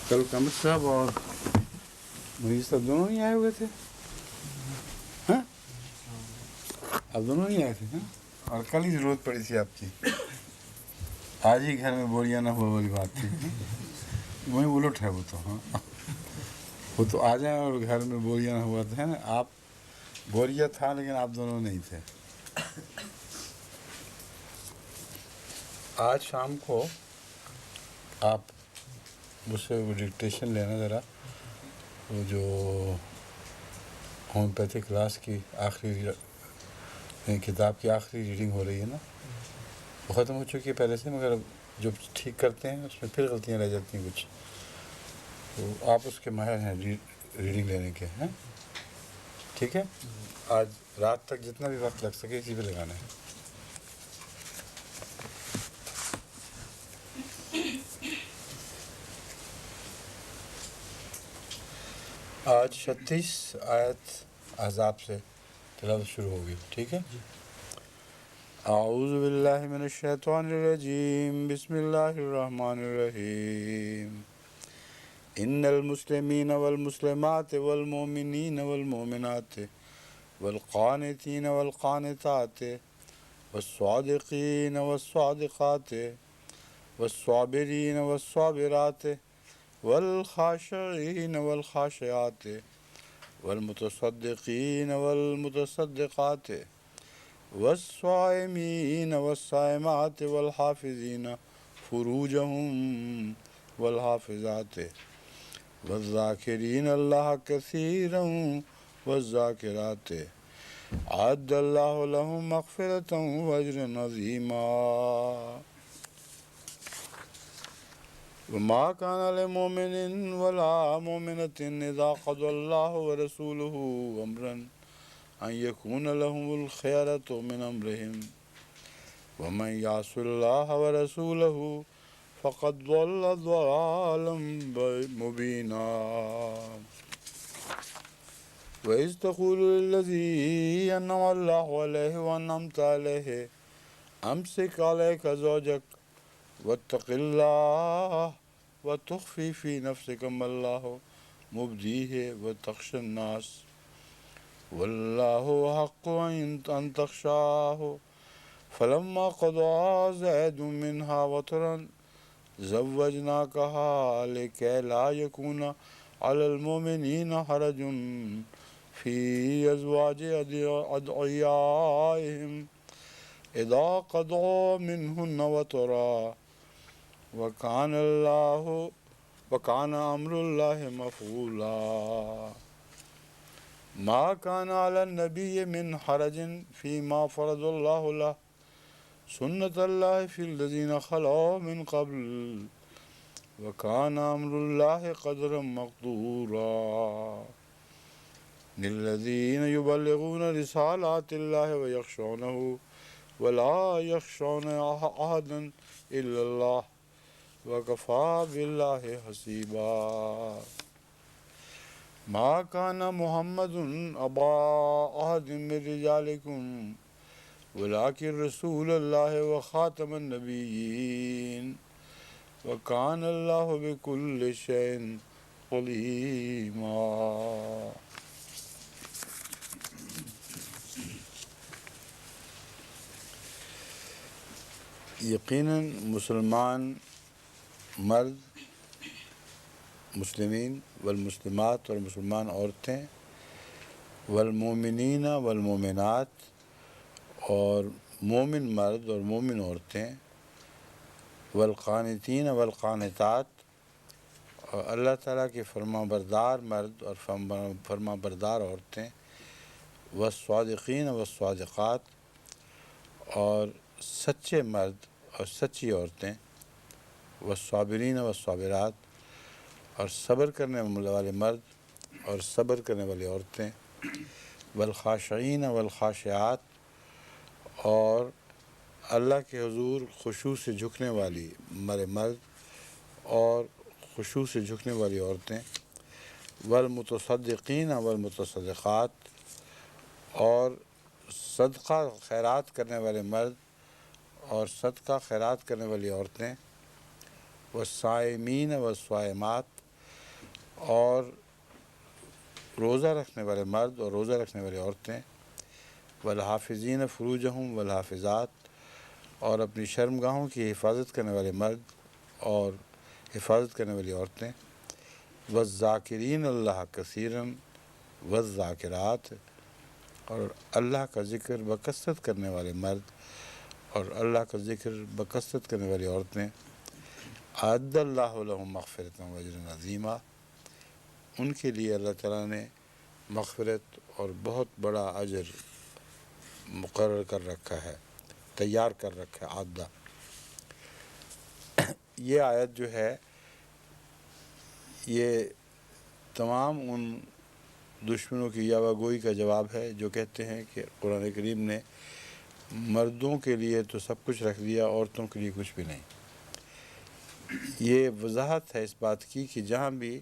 کل قمر صاحب اور مجھے صاحب دونوں ہی آئے ہوئے تھے. ہاں آپ دونوں ہی آئے تھے. ہاں اور کل ہی ضرورت پڑی تھی آپ کی. آج ہی گھر میں بوریاں نہ ہوا والی بات تھی. وہیں الٹ ہے وہ تو. ہاں وہ تو آ جائیں اور گھر میں بوریاں نہ ہوا تھا نا. آپ بوریا تھا لیکن آپ دونوں نہیں تھے. آج شام کو آپ مجھ سے وہ ڈکٹیشن لینا ذرا. وہ جو ہومیوپیتھی کلاس کی آخری کتاب کی آخری ریڈنگ ہو رہی ہے نا، وہ ختم ہو چکی ہے پہلے سے، مگر جو ٹھیک کرتے ہیں اس میں پھر غلطیاں رہ جاتی ہیں کچھ. تو آپ اس کے ماہر ہیں ریڈنگ لینے کے ہیں. ٹھیک ہے، آج رات تک جتنا بھی وقت لگ سکے اسی پہ لگانا ہے. آج 36 آیت احزاب سے تلاوت شروع ہوگی. ٹھیک ہے. اعوذ باللہ من الشیطان الرجیم. بسم اللہ الرحمن الرحیم. ان المسلمین والمسلمات والمؤمنین والمؤمنات والقانتین والقانتات والصادقین والصادقات والصابرین والصابرات والخاشعین والخاشعات والمتصدقین والمتصدقات والصائمین والصائمات والحافظین فروجہم والحافظات والذاکرین اللہ کثیرا والذاکرات اعد اللہ لہم مغفرۃ واجرا عظیما. وما كان لمؤمن ولا مؤمنة إذا قضى الله ورسوله أمرا أن يكون لهم الخيرة من أمرهم ومن يعص الله ورسوله فقد ضل ضلالا مبينا. وإذ تقول للذي أنعم الله عليه وأنعمت عليه أمسك عليك زوجك واتق الله وتخفي في نفسك ما الله مبديه وتخشى الناس والله حق أن تخشاه فلما قضى زيد منها وطرا زوجناكها لكي لا يكون على المؤمنين حرج في أزواج أدعيائهم إذا قضوا منهن وطرا وكان أمر الله مفعولا. ما كان على النبي من حرج فيما فرض الله له سنة الله في الذين خلوا من قبل وكان أمر الله قدرا مقدورا. للذين يبلغون رسالات الله ويخشونه ولا يخشون أحدا إلا الله وكفى بالله حسيبا. ما كان محمد أبا أحد من رجالكم ولكن رسول الله وخاتم النبيين وكان الله بكل شيء عليما. یقیناً مسلمان مرد، مسلمین والمسلمات اور مسلمان عورتیں، والمومنین والمومنات اور مومن مرد اور مومن عورتیں، والقانتین والقانتات اور اللہ تعالیٰ کے فرما بردار مرد اور فرما بردار عورتیں، والصادقین والصادقات اور سچے مرد اور سچی عورتیں، والصابرین والصابرات اور صبر کرنے والے مرد اور صبر کرنے والی عورتیں، والخاشعین والخاشعات اور اللہ کے حضور خشوع سے جھکنے والی مرد اور خشوع سے جھکنے والی عورتیں، والمتصدقین والمتصدقات اور صدقہ خیرات کرنے والے مرد اور صدقہ خیرات کرنے والی عورتیں، والصائمین والصائمات، اور روزہ رکھنے والے مرد اور روزہ رکھنے والی عورتیں، والحافظین فروجہم والحافظات، اور اپنی شرمگاہوں کی حفاظت کرنے والے مرد اور حفاظت کرنے والی عورتیں، والذاکرین اللہ کثیراً والذاکرات، اور اللہ کا ذکر بکثرت کرنے والے مرد اور اللہ کا ذکر بکثرت کرنے والی عورتیں، اعد اللہ لہم مغفرۃ واجرا عظیما، ان کے لیے اللہ تعالیٰ نے مغفرت اور بہت بڑا اجر مقرر کر رکھا ہے، تیار کر رکھا ہے۔ عادہ، یہ آیت جو ہے یہ تمام ان دشمنوں کی یاوہ گوئی کا جواب ہے جو کہتے ہیں کہ قرآن کریم نے مردوں کے لیے تو سب کچھ رکھ دیا، عورتوں کے لیے کچھ بھی نہیں۔ یہ وضاحت ہے اس بات کی کہ جہاں بھی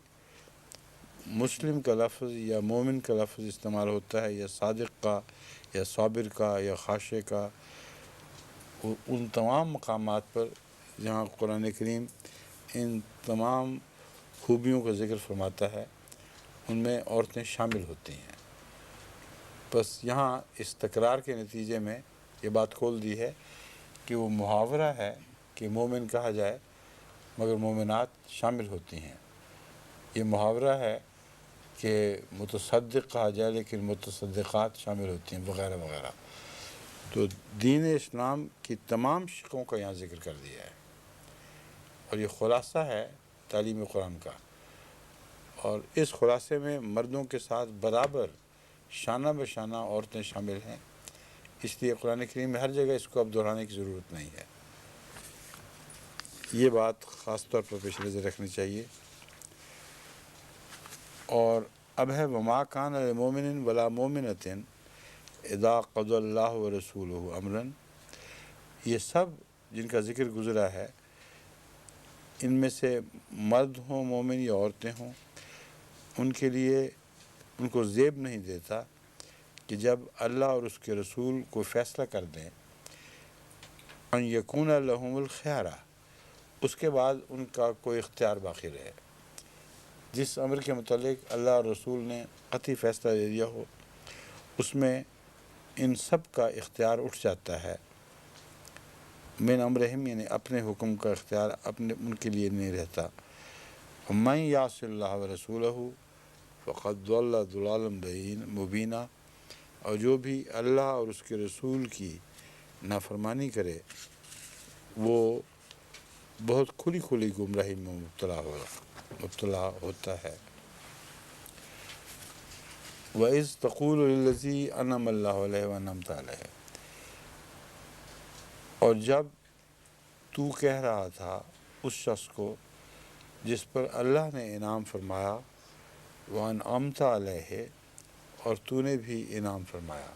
مسلم کا لفظ یا مومن کا لفظ استعمال ہوتا ہے، یا صادق کا یا صابر کا یا خاشع کا، ان تمام مقامات پر جہاں قرآن کریم ان تمام خوبیوں کا ذکر فرماتا ہے ان میں عورتیں شامل ہوتی ہیں۔ بس یہاں اس تکرار کے نتیجے میں یہ بات کھول دی ہے کہ وہ محاورہ ہے کہ مومن کہا جائے مگر مومنات شامل ہوتی ہیں، یہ محاورہ ہے کہ متصدق کہا جائے لیکن متصدقات شامل ہوتی ہیں، وغیرہ وغیرہ۔ تو دین اسلام کی تمام شقوں کا یہاں ذکر کر دیا ہے، اور یہ خلاصہ ہے تعلیم قرآن کا، اور اس خلاصے میں مردوں کے ساتھ برابر شانہ بشانہ عورتیں شامل ہیں، اس لیے قرآن کریم میں ہر جگہ اس کو اب دہرانے کی ضرورت نہیں ہے۔ یہ بات خاص طور پر پیش نظر رکھنی چاہیے۔ اور اب ہے وما کان لمؤمن ولا مؤمنۃ اذا قضى اللہ ورسولہ امرا، یہ سب جن کا ذکر گزرا ہے ان میں سے مرد ہوں مومن یا عورتیں ہوں، ان کے لیے ان کو زیب نہیں دیتا کہ جب اللہ اور اس کے رسول کو فیصلہ کر دیں ان یکون لہم الخیارہ، اس کے بعد ان کا کوئی اختیار باقی رہے۔ جس امر کے متعلق اللہ اور رسول نے قطعی فیصلہ دے دیا ہو اس میں ان سب کا اختیار اٹھ جاتا ہے، من امرہم، یعنی اپنے حکم کا اختیار ان کے لیے نہیں رہتا۔ من یعص اللہ ورسولہ فقد ضل ضلالا مبینا، اور جو بھی اللہ اور اس کے رسول کی نافرمانی کرے وہ بہت کھلی کھلی گمراہی میں مبتلا ہوتا ہے۔ وَإِذْ تَقُولُ لِلَّذِي أَنْعَمَ اللَّهُ عَلَيْهِ وَأَنْعَمْتَ عَلَيْهِ، اور جب تو کہہ رہا تھا اس شخص کو جس پر اللہ نے انعام فرمایا، وَأَنْعَمْتَ عَلَيْهِ، اور تو نے بھی انعام فرمایا۔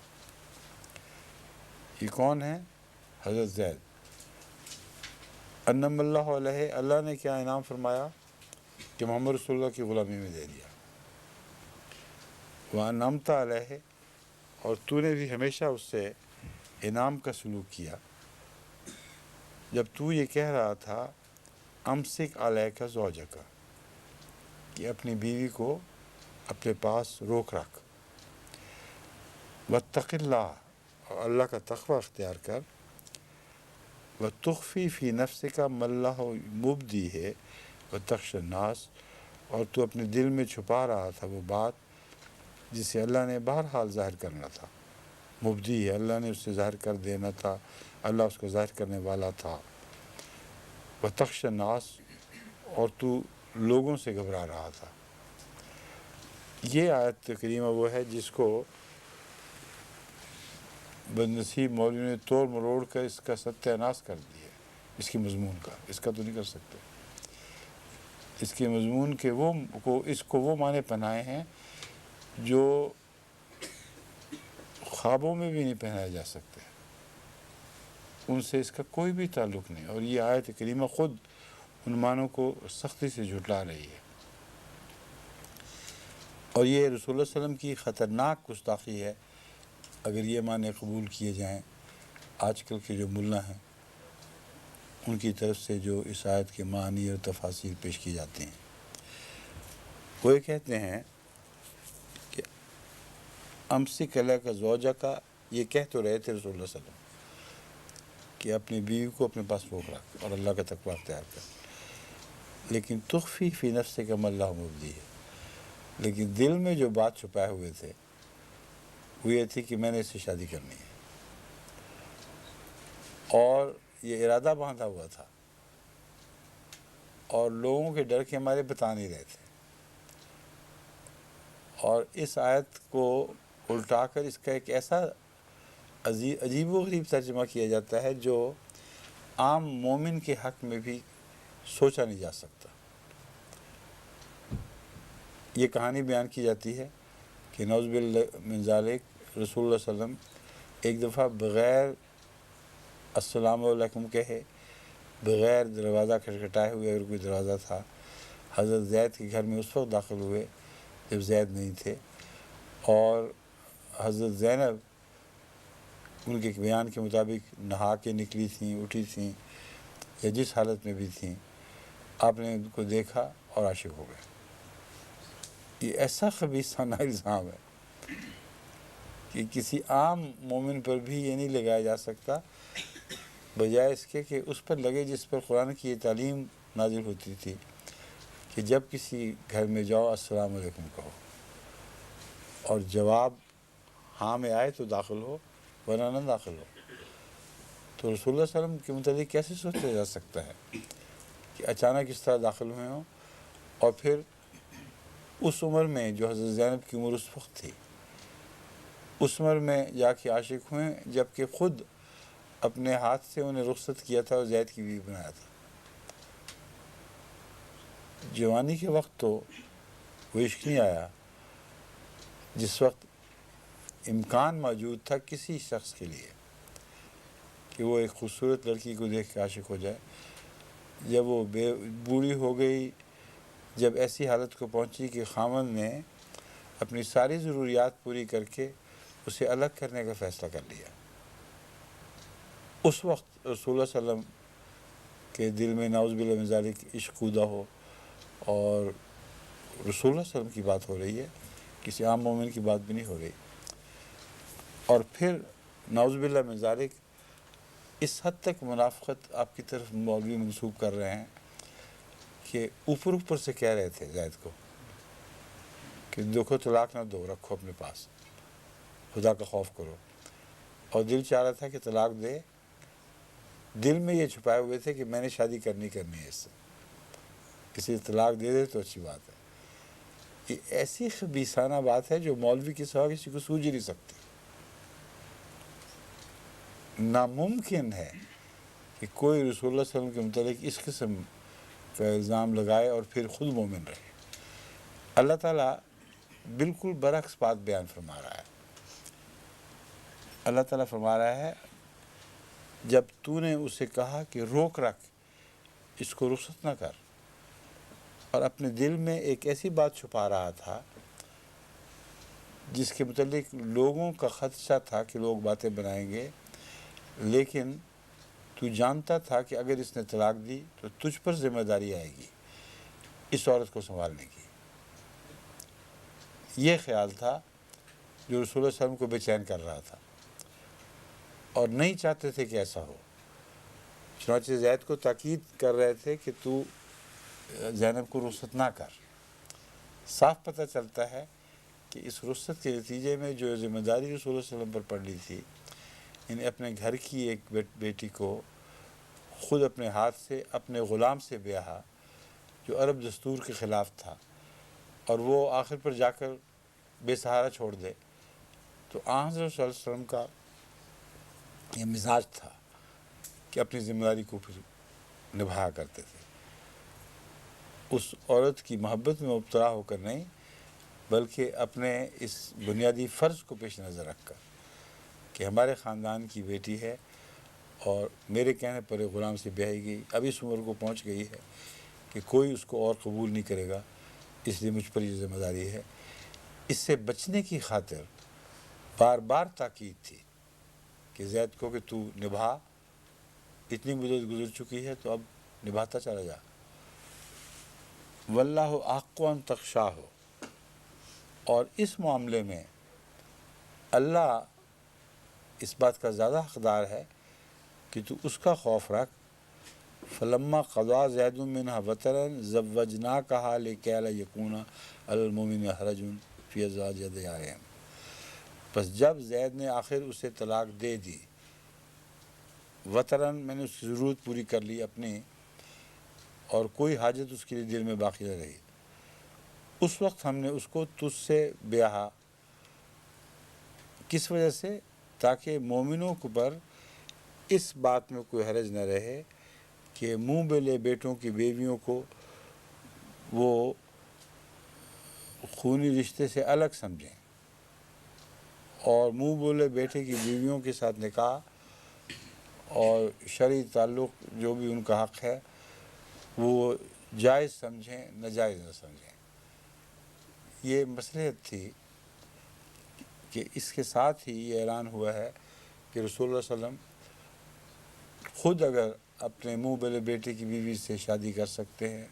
یہ کون ہے؟ حضرت زید۔ انعم اللہ علیہ، اللہ نے کیا انعام فرمایا کہ محمد رسول اللہ کی غلامی میں دے دیا۔ وَأَنْعَمْتَ عَلَيْهِ، اور تو نے بھی ہمیشہ اس سے انعام کا سلوک کیا۔ جب تو یہ کہہ رہا تھا امسک علیک زوجک، کہ اپنی بیوی کو اپنے پاس روک رکھ، واتق اللہ، اور اللہ کا تقوی اختیار کر، وتخفی فی نفسک ما اللہ مبدیہ وتخشی الناس، اور تو اپنے دل میں چھپا رہا تھا وہ بات جسے اللہ نے بہرحال ظاہر کرنا تھا۔ مبدی ہے، اللہ نے اسے ظاہر کر دینا تھا، اللہ اس کو ظاہر کرنے والا تھا۔ وتخشی الناس، اور تو لوگوں سے گھبرا رہا تھا۔ یہ آیت کریمہ وہ ہے جس کو بدنصیب مولوی نے توڑ مروڑ کر اس کا ستیہ ناش کر دیا، اس کی مضمون کا، اس کا تو نہیں کر سکتے۔ اس کے مضمون کے اس کو وہ معنی پہنائے ہیں جو خوابوں میں بھی نہیں پہنائے جا سکتے، ان سے اس کا کوئی بھی تعلق نہیں، اور یہ آیت کریمہ خود ان معنوں کو سختی سے جھٹلا رہی ہے۔ اور یہ رسول اللہ صلی اللہ علیہ وسلم کی خطرناک گستاخی ہے اگر یہ معنی قبول کیے جائیں۔ آج کل کے جو ملا ہیں ان کی طرف سے جو اس آیت کے معنی اور تفاسیر پیش کی جاتی ہیں۔ وہ یہ کہتے ہیں کہ امسک علیک زوجک، یہ کہہ تو رہے تھے رسول اللہ صلی اللہ علیہ وسلم کہ اپنی بیوی کو اپنے پاس روک رکھ اور اللہ کا تقوی اختیار کر، لیکن تخفی فی نفسک ما اللہ مبدی ہے، لیکن دل میں جو بات چھپائے ہوئے تھے وہ یہ تھی کہ میں نے اس سے شادی کرنی ہے، اور یہ ارادہ باندھا ہوا تھا، اور لوگوں کے ڈر کے ہمارے بتا نہیں رہے تھے۔ اور اس آیت کو الٹا کر اس کا ایک ایسا عجیب و غریب ترجمہ کیا جاتا ہے جو عام مومن کے حق میں بھی سوچا نہیں جا سکتا۔ یہ کہانی بیان کی جاتی ہے کہ نعوذ باللہ من ذالک رسول اللہ صلی اللہ علیہ وسلم ایک دفعہ بغیر السلام علیکم کہے، بغیر دروازہ کھٹکھٹائے ہوئے، اگر کوئی دروازہ تھا، حضرت زید کے گھر میں اس وقت داخل ہوئے جب زید نہیں تھے، اور حضرت زینب ان کے بیان کے مطابق نہا کے نکلی تھیں، اٹھی تھیں، یا جس حالت میں بھی تھیں، آپ نے ان کو دیکھا اور عاشق ہو گئے۔ یہ ایسا خبیثانہ الزام ہے کہ کسی عام مومن پر بھی یہ نہیں لگایا جا سکتا، بجائے اس کے کہ اس پر لگے جس پر قرآن کی یہ تعلیم نازل ہوتی تھی کہ جب کسی گھر میں جاؤ السلام علیکم کہو، اور جواب ہاں میں آئے تو داخل ہو، ورنہ نہ داخل ہو۔ تو رسول اللہ صلی اللہ علیہ وسلم کے متعلق کیسے سوچا جا سکتا ہے کہ اچانک اس طرح داخل ہوئے ہوں، اور پھر اس عمر میں جو حضرت زینب کی عمر اس وقت تھی، اس عمر میں جا کے عاشق ہوئے، جبکہ خود اپنے ہاتھ سے انہیں رخصت کیا تھا اور زید کی بیوی بنایا تھا۔ جوانی کے وقت تو وہ عشق نہیں آیا جس وقت امکان موجود تھا کسی شخص کے لیے کہ وہ ایک خوبصورت لڑکی کو دیکھ کے عاشق ہو جائے۔ جب وہ بوڑھی ہو گئی، جب ایسی حالت کو پہنچی کہ خاوند نے اپنی ساری ضروریات پوری کر کے اسے الگ کرنے کا فیصلہ کر لیا، اس وقت رسول اللہ صلی اللہ علیہ وسلم کے دل میں نعوذ باللہ من ذالک عشق کودہ ہو، اور رسول اللہ صلی اللہ علیہ وسلم کی بات ہو رہی ہے، کسی عام مومن کی بات بھی نہیں ہو رہی۔ اور پھر نعوذ باللہ من ذالک اس حد تک منافقت آپ کی طرف مولوی منسوب کر رہے ہیں کہ اوپر سے کہہ رہے تھے زید کو کہ دیکھو طلاق نہ دو، رکھو اپنے پاس، خدا کا خوف کرو، اور دل چاہ رہا تھا کہ طلاق دے، دل میں یہ چھپائے ہوئے تھے کہ میں نے شادی کرنی ہے اس سے، کسی طلاق دے دے تو اچھی بات ہے۔ یہ ایسی خبیثانہ بات ہے جو مولوی کے سوا کسی کو سوجھ ہی نہیں سکتی۔ ناممکن ہے کہ کوئی رسول اللہ صلی اللہ علیہ وسلم کے متعلق اس قسم کا الزام لگائے اور پھر خود مومن رہے۔ اللہ تعالیٰ بالکل برعکس بات بیان فرما رہا ہے۔ اللہ تعالیٰ فرما رہا ہے جب تو نے اسے کہا کہ روک رکھ، اس کو رخصت نہ کر، اور اپنے دل میں ایک ایسی بات چھپا رہا تھا جس کے متعلق لوگوں کا خدشہ تھا کہ لوگ باتیں بنائیں گے، لیکن تو جانتا تھا کہ اگر اس نے طلاق دی تو تجھ پر ذمہ داری آئے گی اس عورت کو سنبھالنے کی۔ یہ خیال تھا جو رسول اللہ صلی اللہ علیہ وسلم کو بے چین کر رہا تھا، اور نہیں چاہتے تھے کہ ایسا ہو۔ چنانچہ زید کو تاکید کر رہے تھے کہ تو زینب کو رخصت نہ کر۔ صاف پتہ چلتا ہے کہ اس رخصت کے نتیجے میں جو ذمہ داری رسول اللہ صلی اللہ علیہ وسلم پر پڑ لی تھی، انہیں اپنے گھر کی ایک بیٹی کو خود اپنے ہاتھ سے اپنے غلام سے بیاہا، جو عرب دستور کے خلاف تھا، اور وہ آخر پر جا کر بے سہارا چھوڑ دے، تو آن حضرت صلی اللہ علیہ وسلم کا یہ مزاج تھا کہ اپنی ذمہ داری کو پھر نبھایا کرتے تھے، اس عورت کی محبت میں مبتلا ہو کر نہیں، بلکہ اپنے اس بنیادی فرض کو پیش نظر رکھ کر کہ ہمارے خاندان کی بیٹی ہے اور میرے کہنے پر ایک غلام سے بیاہی گئی، اب اس عمر کو پہنچ گئی ہے کہ کوئی اس کو اور قبول نہیں کرے گا، اس لیے مجھ پر یہ ذمہ داری ہے۔ اس سے بچنے کی خاطر بار بار تاکید تھی کہ زید کو کہ تو نبھا اتنی مدت گزر چکی ہے تو اب نبھاتا چلا جا. واللہ احق ان تخشاہ، اور اس معاملے میں اللہ اس بات کا زیادہ حقدار ہے کہ تو اس کا خوف رکھ. فلما قضا زید منہا وطرا زوجناکہا لکی لا یکون علی المؤمنین حرج فی ازواج ادعیائہم. بس جب زید نے آخر اسے طلاق دے دی، وطرن میں نے اس کی ضرورت پوری کر لی اپنی، اور کوئی حاجت اس کے لیے دل میں باقی نہ رہی، اس وقت ہم نے اس کو تجھ سے بیاہا. کس وجہ سے؟ تاکہ مومنوں کے پر اس بات میں کوئی حرج نہ رہے کہ منہ بلے بیٹوں کی بیویوں کو وہ خونی رشتے سے الگ سمجھیں، اور منہ بولے بیٹے کی بیویوں کے ساتھ نکاح اور شرعی تعلق جو بھی ان کا حق ہے وہ جائز سمجھیں، ناجائز نہ سمجھیں. یہ مصلحت تھی کہ اس کے ساتھ ہی یہ اعلان ہوا ہے کہ رسول اللہ صلی اللہ علیہ وسلم خود اگر اپنے منہ بلے بیٹے کی بیوی سے شادی کر سکتے ہیں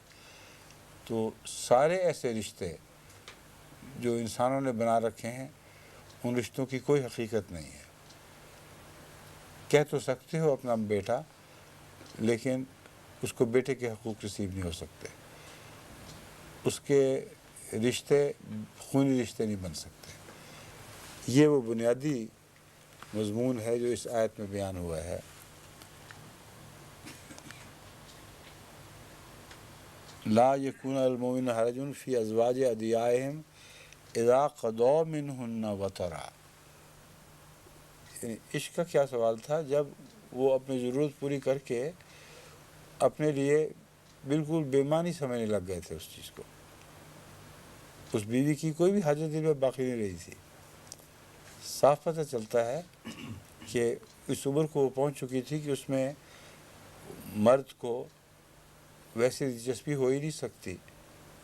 تو سارے ایسے رشتے جو انسانوں نے بنا رکھے ہیں ان رشتوں کی کوئی حقیقت نہیں ہے. کہہ تو سکتے ہو اپنا بیٹا، لیکن اس کو بیٹے کے حقوق نصیب نہیں ہو سکتے، اس کے رشتے خونی رشتے نہیں بن سکتے. یہ وہ بنیادی مضمون ہے جو اس آیت میں بیان ہوا ہے. لا یکون علی المؤمنین حرج فی ازواج ادعیائہم اذا قضوا منہن وطرا. یعنی عشق کا کیا سوال تھا؟ جب وہ اپنی ضرورت پوری کر کے اپنے لیے بالکل بے معنی سمجھنے لگ گئے تھے اس چیز کو، اس بیوی کی کوئی بھی حاجت دل میں باقی نہیں رہی تھی. صاف پتہ چلتا ہے کہ اس عمر کو وہ پہنچ چکی تھی کہ اس میں مرد کو ویسی دلچسپی ہو ہی نہیں سکتی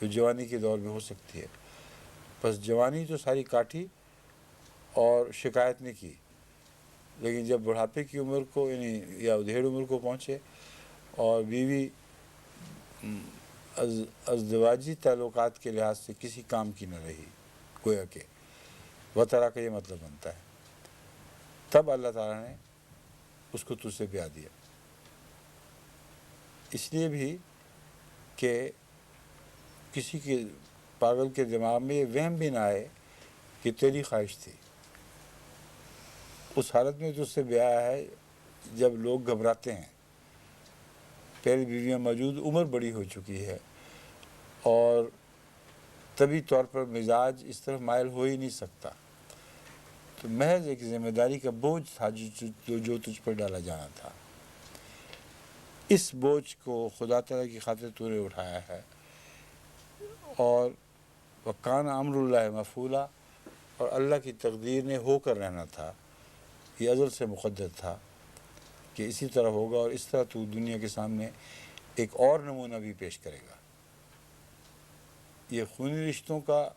جو جوانی کے دور میں ہو سکتی ہے. بس جوانی تو ساری کاٹی اور شکایت نہیں کی، لیکن جب بڑھاپے کی عمر کو یعنی یا ادھیڑ عمر کو پہنچے اور بیوی ازدواجی تعلقات کے لحاظ سے کسی کام کی نہ رہی، گویا کہ وطرا کا یہ مطلب بنتا ہے، تب اللہ تعالیٰ نے اس کو تجھ سے بیاہ دیا. اس لیے بھی کہ کسی کے پاگل کے دماغ میں یہ وہم بھی نہ آئے کہ تیری خواہش تھی. اس حالت میں تجھ سے بیاہ ہے جب لوگ گھبراتے ہیں، پہلی بیویاں موجود، عمر بڑی ہو چکی ہے اور طبی طور پر مزاج اس طرف مائل ہو ہی نہیں سکتا، تو محض ایک ذمہ داری کا بوجھ تھا جو تجھ پر ڈالا جانا تھا. اس بوجھ کو خدا تعالیٰ کی خاطر تو نے اٹھایا ہے، اور وکان امر اللہ مفعولا، اور اللہ کی تقدیر نے ہو کر رہنا تھا. یہ ازل سے مقدر تھا کہ اسی طرح ہوگا، اور اس طرح تو دنیا کے سامنے ایک اور نمونہ بھی پیش کرے گا. یہ خونی رشتوں کا،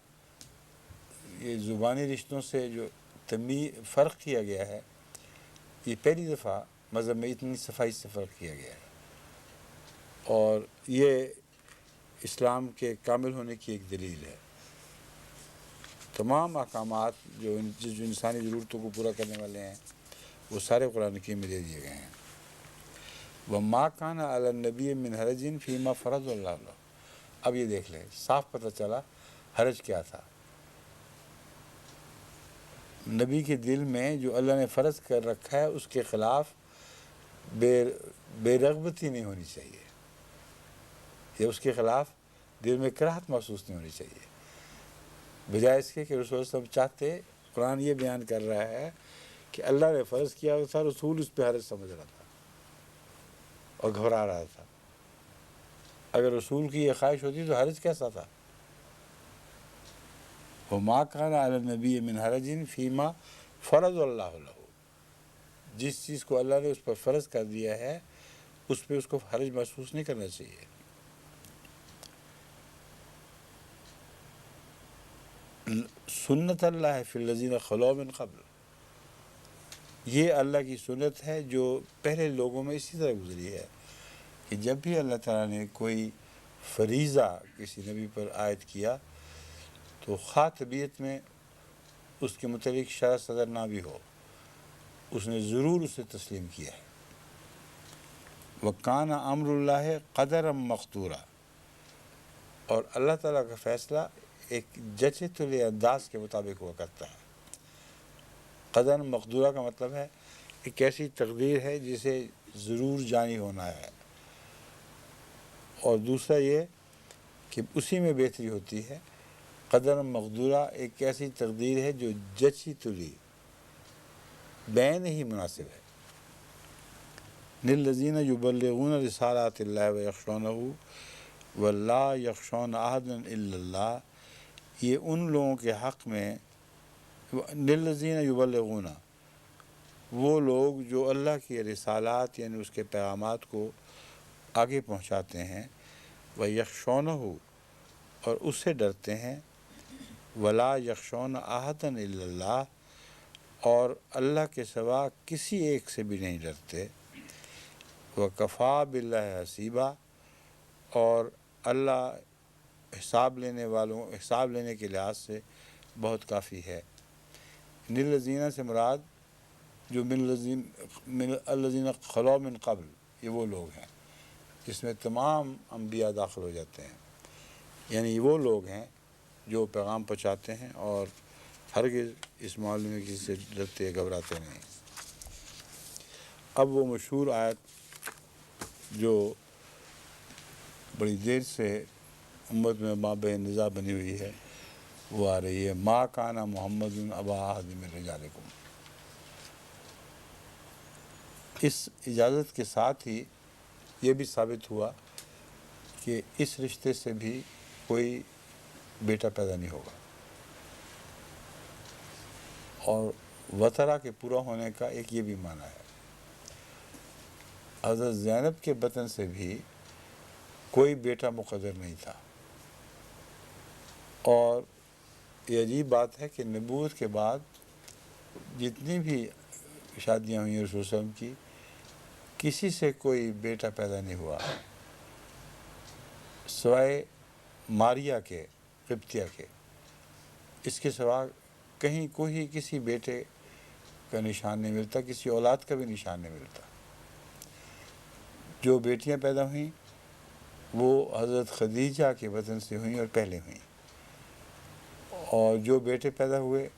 یہ زبانی رشتوں سے جو فرق کیا گیا ہے، یہ پہلی دفعہ مذہب میں اتنی صفائی سے فرق کیا گیا ہے، اور یہ اسلام کے کامل ہونے کی ایک دلیل ہے. تمام احکامات جو انسانی ضرورتوں کو پورا کرنے والے ہیں وہ سارے قرآن حکیم میں دے دیے گئے ہیں. وَمَا كَانَ عَلَى النَّبِيِّ مِنْ حَرَجٍ فِي مَا فَرَضَ اللَّهُ لَهُ. اب یہ دیکھ لیں، صاف پتہ چلا حرج کیا تھا. نبی کے دل میں جو اللہ نے فرض کر رکھا ہے اس کے خلاف بے رغبتی نہیں ہونی چاہیے، یا اس کے خلاف دل میں کراہت محسوس نہیں ہونی چاہیے. بجائے اس کے کہ رسول اللہ صلی اللہ علیہ وسلم چاہتے، قرآن یہ بیان کر رہا ہے کہ اللہ نے فرض کیا تھا، رسول اس پہ حرج سمجھ رہا تھا اور گھبرا رہا تھا. اگر رسول کی یہ خواہش ہوتی تو حرج کیسا تھا؟ وَمَا كَانَ عَلَى النَّبِيِّ مِنْ حَرَجٍ فِي مَا فَرَضَ اللَّهُ لَهُ. جس چیز کو اللہ نے اس پر فرض کر دیا ہے اس پہ اس کو حرج محسوس نہیں کرنا چاہیے. سنت اللہ فی الذین خلو من قبل. یہ اللہ کی سنت ہے جو پہلے لوگوں میں اسی طرح گزری ہے کہ جب بھی اللہ تعالیٰ نے کوئی فریضہ کسی نبی پر عائد کیا تو خواہ طبیعت میں اس کے متعلق شرع صدر نہ بھی ہو، اس نے ضرور اسے تسلیم کیا ہے۔ وَكَانَ أَمْرُ اللَّهِ قَدَرًا مَقْدُورًا، اور اللہ تعالیٰ کا فیصلہ ایک جچے تلے انداز کے مطابق ہوا کرتا ہے۔ قدر مقدورہ کا مطلب ہے ایک ایسی تقدیر ہے جسے ضرور جانی ہونا ہے، اور دوسرا یہ کہ اسی میں بہتری ہوتی ہے۔ قدر مقدورہ ایک ایسی تقدیر ہے جو جچی تلی بین ہی مناسب ہے۔ للذین یبلغون رسالات اللہ ویخشونہ ولا یخشون احدا الا اللہ، یہ ان لوگوں کے حق میں، للذین یبلغون، وہ لوگ جو اللہ کی رسالات یعنی اس کے پیغامات کو آگے پہنچاتے ہیں، ویخشونہ، اور اس سے ڈرتے ہیں، ولا یخشون احدا الا اللہ، اور اللہ کے سوا کسی ایک سے بھی نہیں ڈرتے، وکفیٰ باللہ حسیبا، اور اللہ حساب لینے کے لحاظ سے بہت کافی ہے۔ للذین سے مراد جو من الذین خلو من قبل، یہ وہ لوگ ہیں جس میں تمام انبیاء داخل ہو جاتے ہیں، یعنی وہ لوگ ہیں جو پیغام پہنچاتے ہیں اور ہرگز اس معاملے میں کسی سے ڈرتے گھبراتے نہیں۔ اب وہ مشہور آیت جو بڑی دیر سے امت میں مابین نزاع بنی ہوئی ہے وہ آ رہی ہے، ما کان محمد ابا احد من رجالکم۔ اس اجازت کے ساتھ ہی یہ بھی ثابت ہوا کہ اس رشتے سے بھی کوئی بیٹا پیدا نہیں ہوگا، اور وطرہ کے پورا ہونے کا ایک یہ بھی معنی ہے۔ حضرت زینب کے بطن سے بھی کوئی بیٹا مقدر نہیں تھا، اور یہ عجیب بات ہے کہ نبوت کے بعد جتنی بھی شادیاں ہوئیں رسول صلی اللہ علیہ وسلم کی، کسی سے کوئی بیٹا پیدا نہیں ہوا سوائے ماریا کے، قبطیہ کے، اس کے سوا کہیں کوئی کسی بیٹے کا نشان نہیں ملتا، کسی اولاد کا بھی نشان نہیں ملتا۔ جو بیٹیاں پیدا ہوئیں وہ حضرت خدیجہ کے بطن سے ہوئیں اور پہلے ہوئیں، اور جو بیٹے پیدا ہوئے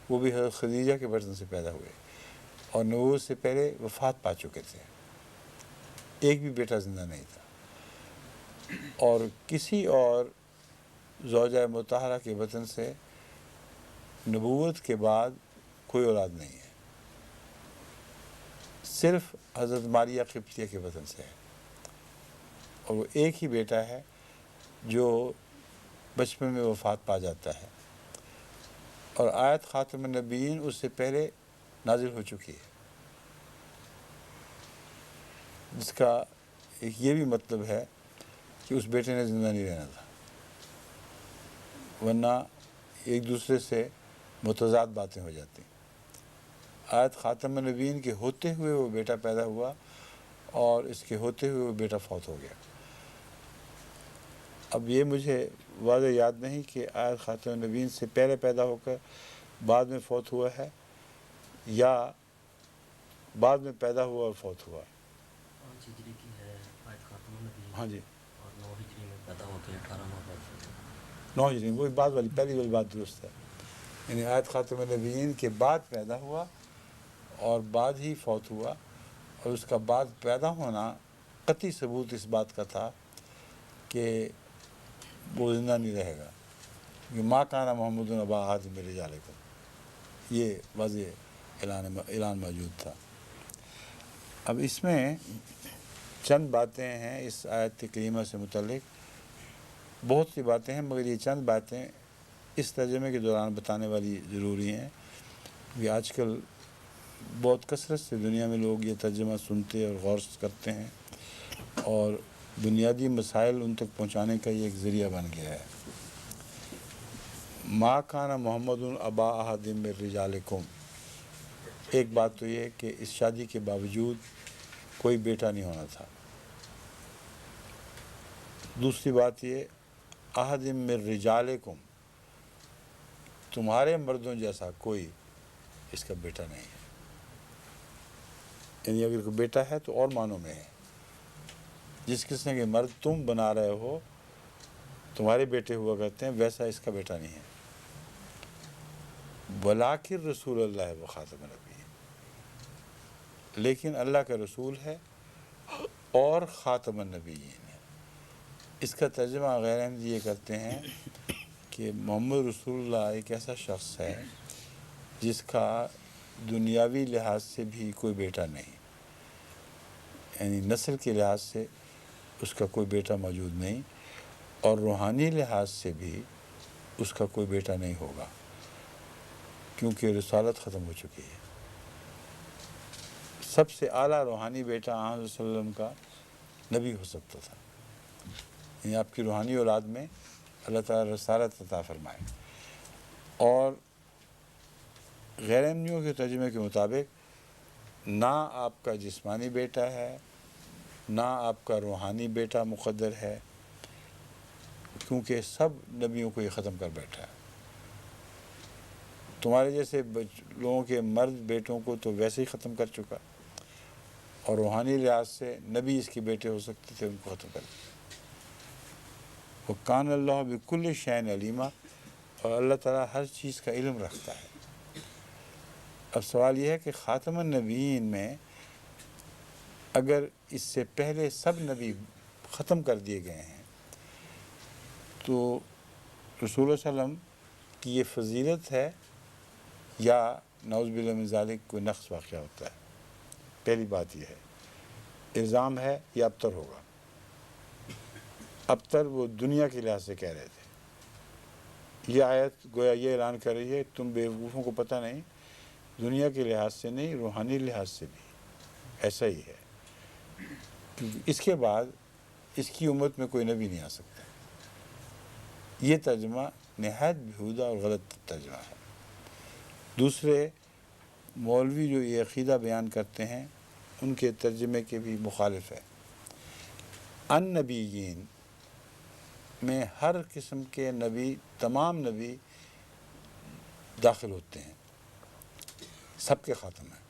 وہ بھی حضرت خدیجہ کے بطن سے پیدا ہوئے، اور نبوت سے پہلے وفات پا چکے تھے، ایک بھی بیٹا زندہ نہیں تھا، اور کسی اور زوجہ مطہرہ کے بطن سے نبوت کے بعد کوئی اولاد نہیں ہے، صرف حضرت ماریہ قبطیہ کے بطن سے ہے، اور وہ ایک ہی بیٹا ہے جو بچپن میں وفات پا جاتا ہے، اور آیت خاتم النبیین اس سے پہلے نازل ہو چکی ہے، جس کا ایک یہ بھی مطلب ہے کہ اس بیٹے نے زندہ نہیں رہنا تھا، ورنہ ایک دوسرے سے متضاد باتیں ہو جاتی۔ آیت خاتم النبیین کے ہوتے ہوئے وہ بیٹا پیدا ہوا، اور اس کے ہوتے ہوئے وہ بیٹا فوت ہو گیا۔ اب یہ مجھے واضح یاد نہیں کہ آیت خاتم النبیین سے پہلے پیدا ہو کر بعد میں فوت ہوا ہے یا بعد میں پیدا ہوا اور فوت ہوا۔ 5 ہجری کی ہے آیت خاتم النبیین، ہاں جی، اور 9 ہجری میں پیدا ہو کے 18 ماہ بعد 9 ہجری، وہی بعد والی پہلی والی بات درست ہے، یعنی آیت خاتم النبیین کے بعد پیدا ہوا اور بعد ہی فوت ہوا، اور اس کا بعد پیدا ہونا قطعی ثبوت اس بات کا تھا کہ وہ زندہ نہیں رہے گا، کہ ما کان محمد ابا احد من رجالکم، یہ واضح اعلان موجود تھا۔ اب اس میں چند باتیں ہیں اس آیت کریمہ سے متعلق، بہت سی باتیں ہیں، مگر یہ چند باتیں اس ترجمے کے دوران بتانے والی ضروری ہیں، کہ آج کل بہت کثرت سے دنیا میں لوگ یہ ترجمہ سنتے اور غور کرتے ہیں، اور بنیادی مسائل ان تک پہنچانے کا یہ ایک ذریعہ بن گیا ہے۔ ما کان محمد ابا احد من رجالکم، ایک بات تو یہ ہے کہ اس شادی کے باوجود کوئی بیٹا نہیں ہونا تھا. دوسری بات یہ احد من رجالکم، تمہارے مردوں جیسا کوئی اس کا بیٹا نہیں ہے. یعنی اگر کوئی بیٹا ہے تو اور معنوں میں ہے. جس قسم کے مرد تم بنا رہے ہو تمہارے بیٹے ہوا کرتے ہیں ویسا اس کا بیٹا نہیں ہے. ولاکن رسول اللہ و خاتم النبی، لیکن اللہ کا رسول ہے اور خاتم النبیین ہے. اس کا ترجمہ غیر احمد یہ کرتے ہیں کہ محمد رسول اللہ ایک ایسا شخص ہے جس کا دنیاوی لحاظ سے بھی کوئی بیٹا نہیں، یعنی نسل کے لحاظ سے اس کا کوئی بیٹا موجود نہیں، اور روحانی لحاظ سے بھی اس کا کوئی بیٹا نہیں ہوگا، کیونکہ رسالت ختم ہو چکی ہے. سب سے اعلیٰ روحانی بیٹا آن صلی اللہ علیہ وسلم کا نبی ہو سکتا تھا. یعنی آپ کی روحانی اولاد میں اللہ تعالیٰ رسالت عطا فرمائے. اور غیر احمدیوں کے ترجمے کے مطابق نہ آپ کا جسمانی بیٹا ہے نہ آپ کا روحانی بیٹا مقدر ہے، کیونکہ سب نبیوں کو یہ ختم کر بیٹھا ہے. تمہارے جیسے لوگوں کے مرد بیٹوں کو تو ویسے ہی ختم کر چکا، اور روحانی لحاظ سے نبی اس کے بیٹے ہو سکتے تھے، ان کو ختم کر دیا. وَكَانَ اللَّهُ بِكُلِّ شَيْءٍ عَلِيمًا، اور اللہ تعالیٰ ہر چیز کا علم رکھتا ہے. اب سوال یہ ہے کہ خاتم النبیین میں اگر اس سے پہلے سب نبی ختم کر دیے گئے ہیں تو رسول اللہ صلی اللہ علیہ وسلم کی یہ فضیلت ہے یا نعوذ باللہ من ذالک کوئی نقص واقع ہوتا ہے؟ پہلی بات یہ ہے الزام ہے یا ابتر ہوگا. ابتر وہ دنیا کے لحاظ سے کہہ رہے تھے. یہ آیت گویا یہ اعلان کر رہی ہے تم بیوقوفوں کو پتہ نہیں، دنیا کے لحاظ سے نہیں روحانی لحاظ سے بھی ایسا ہی ہے، کیونکہ اس کے بعد اس کی امت میں کوئی نبی نہیں آ سکتا. یہ ترجمہ نہایت بیہودہ اور غلط ترجمہ ہے. دوسرے مولوی جو یہ عقیدہ بیان کرتے ہیں ان کے ترجمے کے بھی مخالف ہے. النبیین میں ہر قسم کے نبی، تمام نبی داخل ہوتے ہیں، سب کے خاتم ہیں.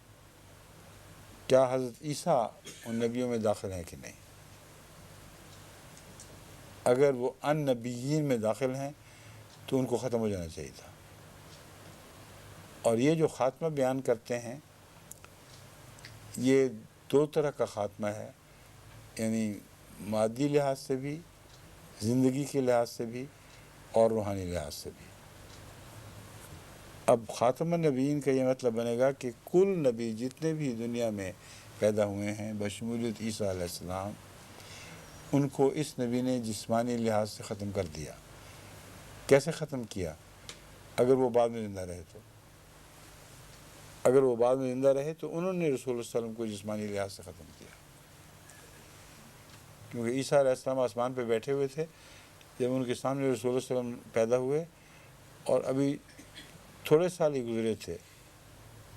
کیا حضرت عیسیٰ ان نبیوں میں داخل ہیں کہ نہیں؟ اگر وہ النبیین میں داخل ہیں تو ان کو ختم ہو جانا چاہیے تھا. اور یہ جو خاتمہ بیان کرتے ہیں یہ دو طرح کا خاتمہ ہے، یعنی مادی لحاظ سے بھی، زندگی کے لحاظ سے بھی، اور روحانی لحاظ سے بھی. اب خاتم النبیین کا یہ مطلب بنے گا کہ کل نبی جتنے بھی دنیا میں پیدا ہوئے ہیں بشمولیت عیسیٰ علیہ السلام، ان کو اس نبی نے جسمانی لحاظ سے ختم کر دیا. کیسے ختم کیا؟ اگر وہ بعد میں زندہ رہے تو. اگر وہ بعد میں زندہ رہے تو انہوں نے رسول اللہ صلی اللہ علیہ وسلم کو جسمانی لحاظ سے ختم کیا، کیونکہ عیسیٰ علیہ السلام آسمان پہ بیٹھے ہوئے تھے جب ان کے سامنے رسول اللہ صلی اللہ علیہ وسلم پیدا ہوئے، اور ابھی تھوڑے سال ہی گزرے تھے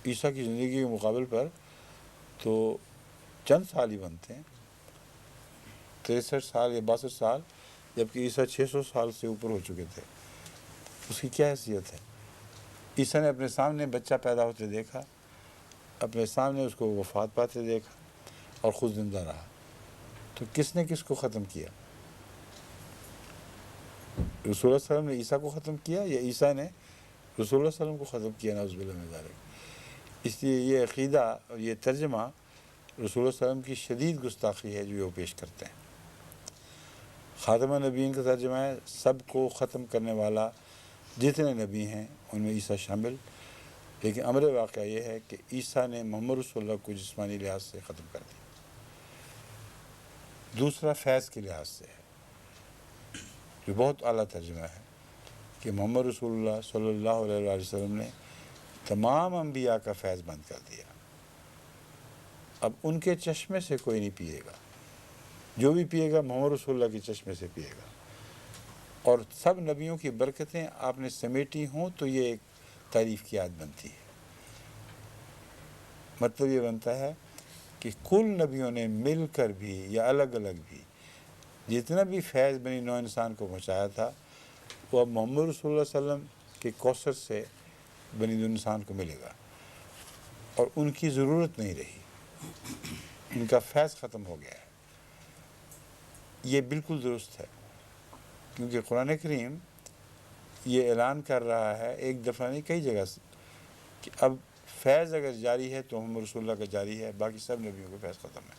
عیسیٰ کی زندگی کے مقابل پر، تو چند سال ہی بنتے ہیں، 63 سال یا 62 سال، جبکہ عیسیٰ 600 سال سے اوپر ہو چکے تھے. اس کی کیا حیثیت ہے؟ عیسیٰ نے اپنے سامنے بچہ پیدا ہوتے دیکھا، اپنے سامنے اس کو وفات پاتے دیکھا، اور خود زندہ رہا. تو کس نے کس کو ختم کیا؟ رسول اللہ صلی اللہ علیہ وسلم نے عیسیٰ کو ختم کیا یا عیسیٰ نے رسول اللہ صلی اللہ علیہ وسلم کو ختم کیا؟ نعوذ باللہ من ذالک. اس لیے یہ عقیدہ اور یہ ترجمہ رسول اللہ صلی اللہ علیہ وسلم کی شدید گستاخی ہے جو وہ پیش کرتے ہیں. خاتم النبیین کا ترجمہ ہے سب کو ختم کرنے والا جتنے نبی ہیں ان میں عیسیٰ شامل، لیکن امر واقعہ یہ ہے کہ عیسیٰ نے محمد رسول اللہ کو جسمانی لحاظ سے ختم کر دیا. دوسرا فیض کے لحاظ سے ہے جو بہت اعلیٰ ترجمہ ہے کہ محمد رسول اللہ صلی اللہ علیہ وآلہ وسلم نے تمام انبیاء کا فیض بند کر دیا. اب ان کے چشمے سے کوئی نہیں پیے گا، جو بھی پیے گا محمد رسول اللہ کے چشمے سے پیے گا. اور سب نبیوں کی برکتیں آپ نے سمیٹی ہوں تو یہ ایک تعریف کی یاد بنتی ہے. مطلب یہ بنتا ہے کہ کل نبیوں نے مل کر بھی یا الگ الگ بھی جتنا بھی فیض بنی نوع انسان کو پہنچایا تھا وہ اب محمد رسول اللہ صلی اللہ علیہ وسلم کے کوثر سے بنی نوع انسان کو ملے گا، اور ان کی ضرورت نہیں رہی، ان کا فیض ختم ہو گیا ہے۔ یہ بالکل درست ہے، کیونکہ قرآن کریم یہ اعلان کر رہا ہے ایک دفعہ نہیں کئی جگہ سے کہ اب فیض اگر جاری ہے تو محمد رسول اللہ کا جاری ہے، باقی سب نبیوں کا فیض ختم ہے۔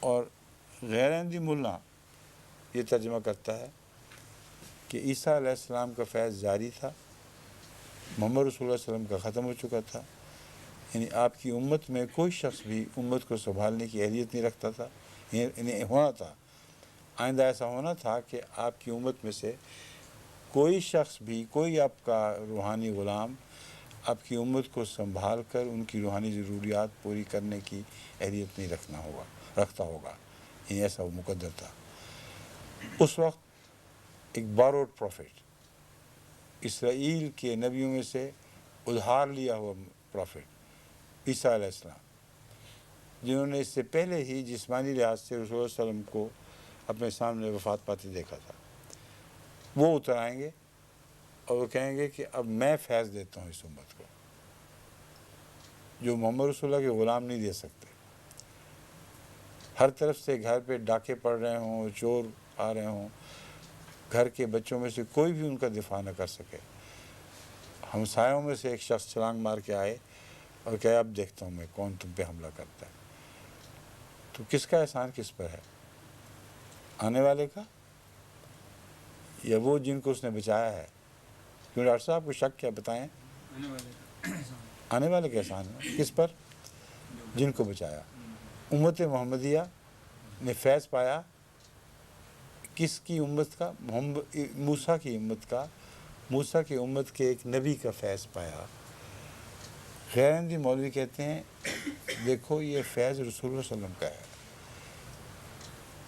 اور غیر احمدی ملا یہ ترجمہ کرتا ہے کہ عیسیٰ علیہ السلام کا فیض جاری تھا، محمد رسول اللہ علیہ وسلم کا ختم ہو چکا تھا، یعنی آپ کی امت میں کوئی شخص بھی امت کو سنبھالنے کی اہلیت نہیں رکھتا تھا، یعنی ہونا تھا، آئندہ ایسا ہونا تھا کہ آپ کی امت میں سے کوئی شخص بھی، کوئی آپ کا روحانی غلام آپ کی امت کو سنبھال کر ان کی روحانی ضروریات پوری کرنے کی اہلیت نہیں رکھتا ہوگا، یعنی ایسا وہ مقدر تھا۔ اس وقت ایک باروڈ پروفٹ، اسرائیل کے نبیوں میں سے ادھار لیا ہوا پروفٹ عیسیٰ علیہ السلام، جنہوں نے اس سے پہلے ہی جسمانی لحاظ سے رسول اللہ صلی اللہ علیہ وسلم کو اپنے سامنے وفات پاتے دیکھا تھا، وہ اتر آئیں گے اور وہ کہیں گے کہ اب میں فیض دیتا ہوں اس امت کو جو محمد رسول اللہ کے غلام نہیں دے سکتے۔ ہر طرف سے گھر پہ ڈاکے پڑ رہے ہوں، چور آ رہے ہوں، گھر کے بچوں میں سے کوئی بھی ان کا دفاع نہ کر سکے، ہمسایوں میں سے ایک شخص چھلانگ مار کے آئے اور کہے اب دیکھتا ہوں میں کون تم پہ حملہ کرتا ہے، تو کس کا احسان کس پر ہے؟ آنے والے کا یا وہ جن کو اس نے بچایا ہے؟ کیوں ڈاکٹر صاحب کو شک کیا بتائیں؟ آنے والے کا احسان ہے، کس پر؟ جن کو بچایا۔ امت محمدیہ نے فیض پایا کس کی امت کا؟ موسیٰ کی امت کا، موسیٰ کی امت کے ایک نبی کا فیض پایا۔ غیر احمدی مولوی کہتے ہیں دیکھو یہ فیض رسول اللہ صلی اللہ علیہ وسلم کا ہے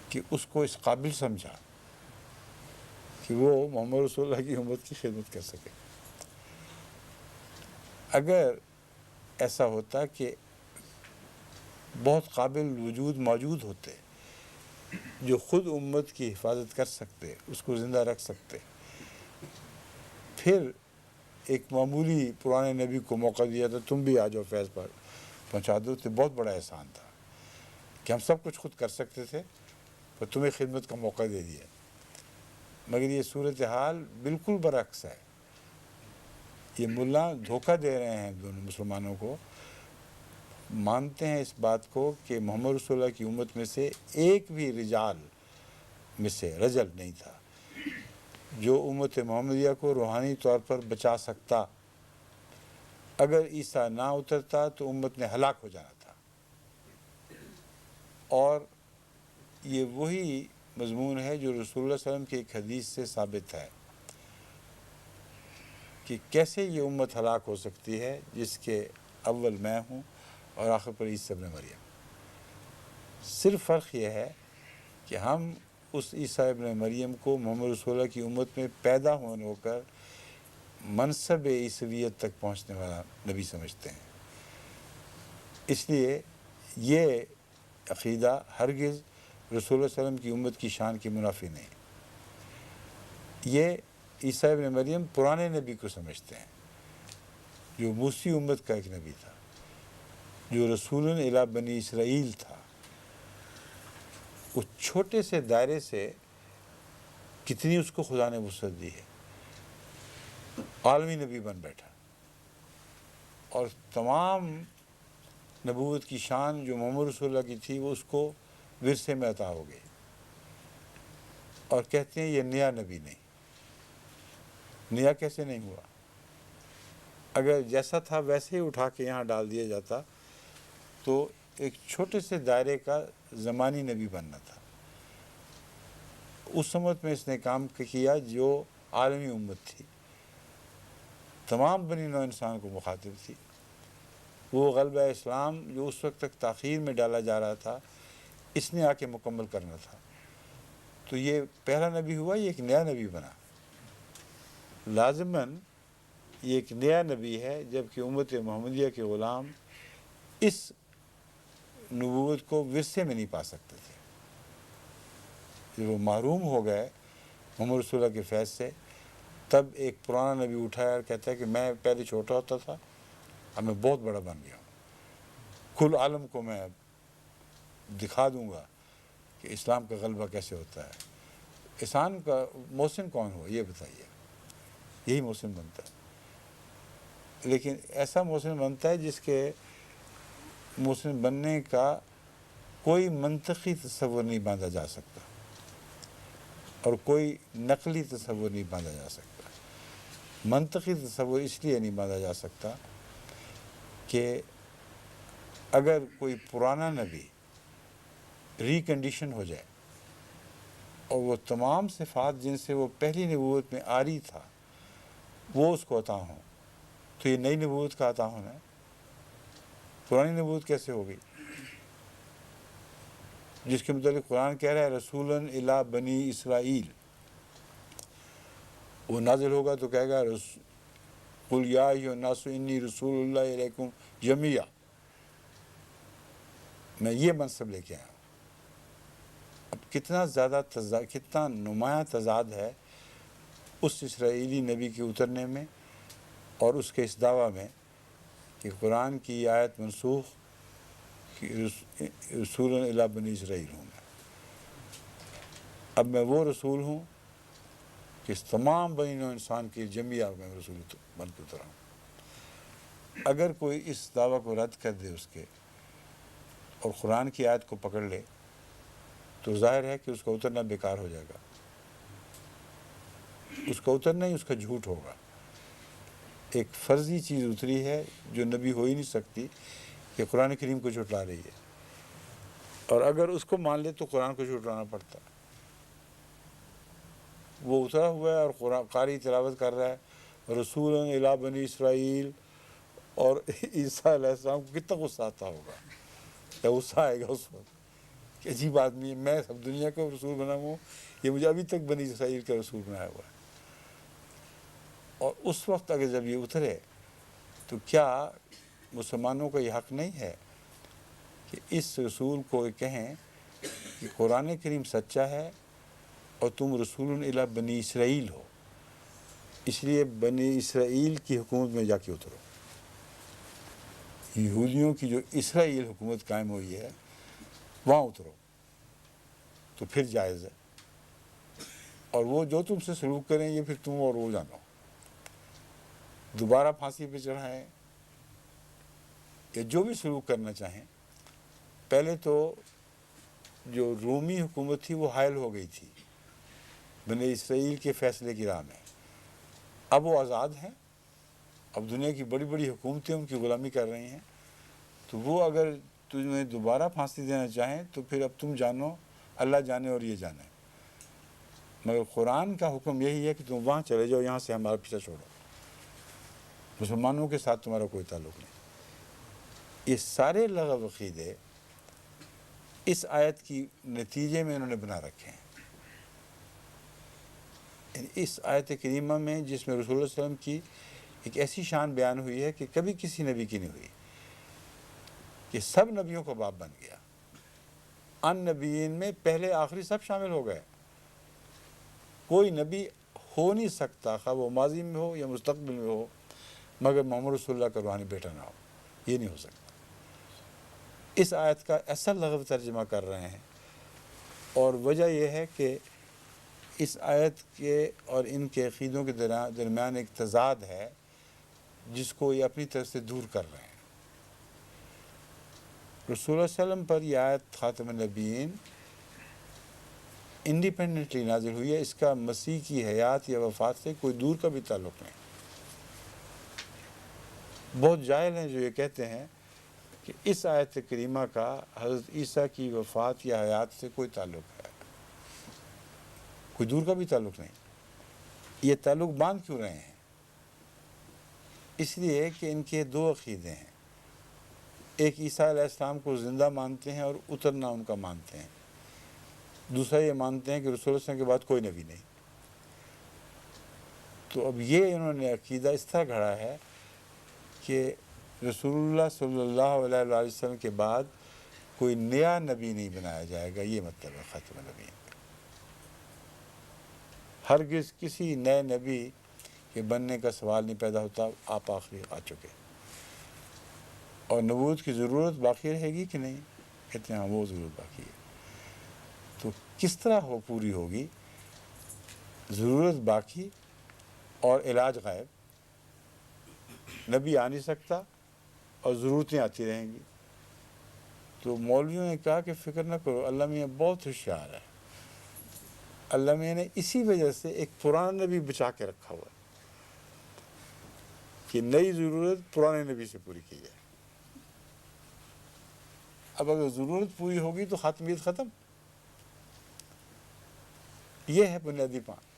کہ اس کو اس قابل سمجھا کہ وہ محمد رسول اللہ کی امت کی خدمت کر سکے۔ اگر ایسا ہوتا کہ بہت قابل وجود موجود ہوتے جو خود امت کی حفاظت کر سکتے، اس کو زندہ رکھ سکتے، پھر ایک معمولی پرانے نبی کو موقع دیا تھا تم بھی آ جاؤ فیض پر پہنچا دو، تو بہت بڑا احسان تھا کہ ہم سب کچھ خود کر سکتے تھے پر تمہیں خدمت کا موقع دے دیا۔ مگر یہ صورتحال بالکل برعکس ہے، یہ ملا دھوکہ دے رہے ہیں دونوں مسلمانوں کو، مانتے ہیں اس بات کو کہ محمد رسول اللہ کی امت میں سے ایک بھی رجال میں سے رجل نہیں تھا جو امت محمدیہ کو روحانی طور پر بچا سکتا، اگر عیسیٰ نہ اترتا تو امت نے ہلاک ہو جانا تھا۔ اور یہ وہی مضمون ہے جو رسول اللہ صلی اللہ علیہ وسلم کی ایک حدیث سے ثابت ہے کہ کیسے یہ امت ہلاک ہو سکتی ہے جس کے اول میں ہوں اور آخر پر عیسیٰ ابن مریم۔ صرف فرق یہ ہے کہ ہم اس عیسیٰ ابن مریم کو محمد رسول اللہ کی امت میں پیدا ہونے ہو کر منصب عیسویت تک پہنچنے والا نبی سمجھتے ہیں۔ اس لیے یہ عقیدہ ہرگز رسول اللہ صلی اللہ علیہ وسلم کی امت کی شان کی منافی نہیں۔ یہ عیسیٰ ابن مریم پرانے نبی کو سمجھتے ہیں جو موسی امت کا ایک نبی تھا، جو رسول الی بنی اسرائیل تھا۔ اس چھوٹے سے دائرے سے کتنی اس کو خدا نے وسعت دی ہے، عالمی نبی بن بیٹھا، اور تمام نبوت کی شان جو محمد رسول اللہ کی تھی وہ اس کو ورثے میں عطا ہو گئی، اور کہتے ہیں یہ نیا نبی نہیں۔ نیا کیسے نہیں ہوا؟ اگر جیسا تھا ویسے ہی اٹھا کے یہاں ڈال دیا جاتا تو ایک چھوٹے سے دائرے کا زمانی نبی بننا تھا۔ اس امت میں اس نے کام کیا جو عالمی امت تھی، تمام بنی نوع انسان کو مخاطب تھی۔ وہ غلبہ اسلام جو اس وقت تک تاخیر میں ڈالا جا رہا تھا اس نے آ کے مکمل کرنا تھا۔ تو یہ پہلا نبی ہوا، یہ ایک نیا نبی بنا۔ لازماً یہ ایک نیا نبی ہے، جبکہ امت محمدیہ کے غلام اس نبوت کو ورثے میں نہیں پا سکتے تھے۔ جب وہ محروم ہو گئے محمد رسول اللہ کے فیض سے، تب ایک پرانا نبی اٹھایا اور کہتا ہے کہ میں پہلے چھوٹا ہوتا تھا، اب میں بہت بڑا بن گیا ہوں، کل عالم کو میں دکھا دوں گا کہ اسلام کا غلبہ کیسے ہوتا ہے۔ احسان کا محسن کون ہو یہ بتائیے، یہی محسن بنتا ہے، لیکن ایسا محسن بنتا ہے جس کے محسن بننے کا کوئی منطقی تصور نہیں باندھا جا سکتا اور کوئی نقلی تصور نہیں باندھا جا سکتا۔ منطقی تصور اس لیے نہیں باندھا جا سکتا کہ اگر کوئی پرانا نبی ریکنڈیشن ہو جائے اور وہ تمام صفات جن سے وہ پہلی نبوت میں عاری تھا وہ اس کو عطا ہوں، تو یہ نئی نبوت کا عطا ہونا ہے۔ پرانی نبوت کیسے ہوگی جس کے متعلق قرآن کہہ رہا ہے رسولاً الی بنی اسرائیل، وہ نازل ہوگا تو کہے گا قل یا ایھا الناس انی رسول اللہ علیکم جمیعا، میں یہ منصب لے کے آیا ہوں۔ اب کتنا نمایاں تضاد ہے اس اسرائیلی نبی کے اترنے میں اور اس کے اس دعویٰ میں کہ قرآن کی آیت منسوخ کہ رسول الی بنی اسرائیل ہوں میں، اب میں وہ رسول ہوں کہ اس تمام بنی نوع انسان کی جمیعہ میں رسول بن کے اترا ہوں۔ اگر کوئی اس دعویٰ کو رد کر دے اس کے اور قرآن کی آیت کو پکڑ لے تو ظاہر ہے کہ اس کا اترنا بیکار ہو جائے گا، اس کا اترنا ہی اس کا جھوٹ ہوگا۔ ایک فرضی چیز اتری ہے جو نبی ہو ہی نہیں سکتی کہ قرآن کریم کو جھٹلا رہی ہے، اور اگر اس کو مان لے تو قرآن کو جھٹلانا پڑتا ہے۔ وہ اترا ہوا ہے اور قرآن قاری تلاوت کر رہا ہے رسولاً الی بنی اسرائیل، اور عیسیٰ علیہ السلام کو کتنا غصہ آتا ہوگا، یا غصہ آئے گا اس وقت کہ عجیب آدمی ہے، میں سب دنیا کا رسول بنا ہوں، یہ مجھے ابھی تک بنی اسرائیل کا رسول بنایا ہوا ہے۔ اور اس وقت اگر جب یہ اترے تو کیا مسلمانوں کا یہ حق نہیں ہے کہ اس رسول کو کہیں کہ قرآن کریم سچا ہے اور تم رسول الی بنی اسرائیل ہو، اس لیے بنی اسرائیل کی حکومت میں جا کے اترو، یہودیوں کی جو اسرائیل حکومت قائم ہوئی ہے وہاں اترو، تو پھر جائز ہے۔ اور وہ جو تم سے سلوک کریں یہ پھر تم اور وہ جانو، دوبارہ پھانسی پہ چڑھائیں یا جو بھی سلوک کرنا چاہیں۔ پہلے تو جو رومی حکومت تھی وہ حائل ہو گئی تھی بنی اسرائیل کے فیصلے کی راہ میں، اب وہ آزاد ہیں، اب دنیا کی بڑی بڑی حکومتیں ان کی غلامی کر رہی ہیں، تو وہ اگر تمہیں دوبارہ پھانسی دینا چاہیں تو پھر اب تم جانو، اللہ جانے اور یہ جانے، مگر قرآن کا حکم یہی ہے کہ تم وہاں چلے جاؤ، یہاں سے ہمارا پیچھا چھوڑو، مسلمانوں کے ساتھ تمہارا کوئی تعلق نہیں۔ یہ سارے لغو عقیدے اس آیت کی نتیجے میں انہوں نے بنا رکھے ہیں۔ اس آیت کریمہ میں جس میں رسول اللہ صلی اللہ علیہ وسلم کی ایک ایسی شان بیان ہوئی ہے کہ کبھی کسی نبی کی نہیں ہوئی، کہ سب نبیوں کا باپ بن گیا، ان نبیین میں پہلے آخری سب شامل ہو گئے، کوئی نبی ہو نہیں سکتا خواہ وہ ماضی میں ہو یا مستقبل میں ہو مگر محمد رسول اللہ کا روحانی بیٹا نہ ہو، یہ نہیں ہو سکتا۔ اس آیت کا ایسا لغو ترجمہ کر رہے ہیں، اور وجہ یہ ہے کہ اس آیت کے اور ان کے عقیدوں کے درمیان ایک تضاد ہے جس کو یہ اپنی طرف سے دور کر رہے ہیں۔ رسول اللہ صلی اللہ علیہ وسلم پر یہ آیت خاتم النبیین انڈیپینڈنٹلی نازل ہوئی ہے، اس کا مسیح کی حیات یا وفات سے کوئی دور کا بھی تعلق نہیں۔ بہت جاہل ہیں جو یہ کہتے ہیں کہ اس آیت کریمہ کا حضرت عیسیٰ کی وفات یا حیات سے کوئی تعلق ہے، کوئی دور کا بھی تعلق نہیں۔ یہ تعلق باندھ کیوں رہے ہیں؟ اس لیے کہ ان کے دو عقیدے ہیں، ایک عیسیٰ علیہ السلام کو زندہ مانتے ہیں اور اترنا ان کا مانتے ہیں، دوسرا یہ مانتے ہیں کہ رسول اللہ صلی اللہ علیہ وسلم کے بعد کوئی نبی نہیں۔ تو اب یہ انہوں نے عقیدہ اس طرح گھڑا ہے کہ رسول اللہ صلی اللہ علیہ وآلہ وسلم کے بعد کوئی نیا نبی نہیں بنایا جائے گا، یہ مطلب ہے ختم نبی۔ ہرگز کسی نئے نبی کے بننے کا سوال نہیں پیدا ہوتا، آپ آخری آ چکے۔ اور نبوت کی ضرورت باقی رہے گی کہ نہیں؟ کہتے ہیں ہاں وہ ضرورت باقی ہے۔ تو کس طرح وہ پوری ہوگی؟ ضرورت باقی اور علاج غائب، نبی آ نہیں سکتا اور ضرورتیں آتی رہیں گی۔ تو مولویوں نے کہا کہ فکر نہ کرو، اللہ میاں بہت ہوشیار ہے، اللہ میاں نے اسی وجہ سے ایک پرانا نبی بچا کے رکھا ہوا ہے کہ نئی ضرورت پرانے نبی سے پوری کی جائے۔ اب اگر ضرورت پوری ہوگی تو خاتمیت ختم۔ یہ ہے بنیادی بات۔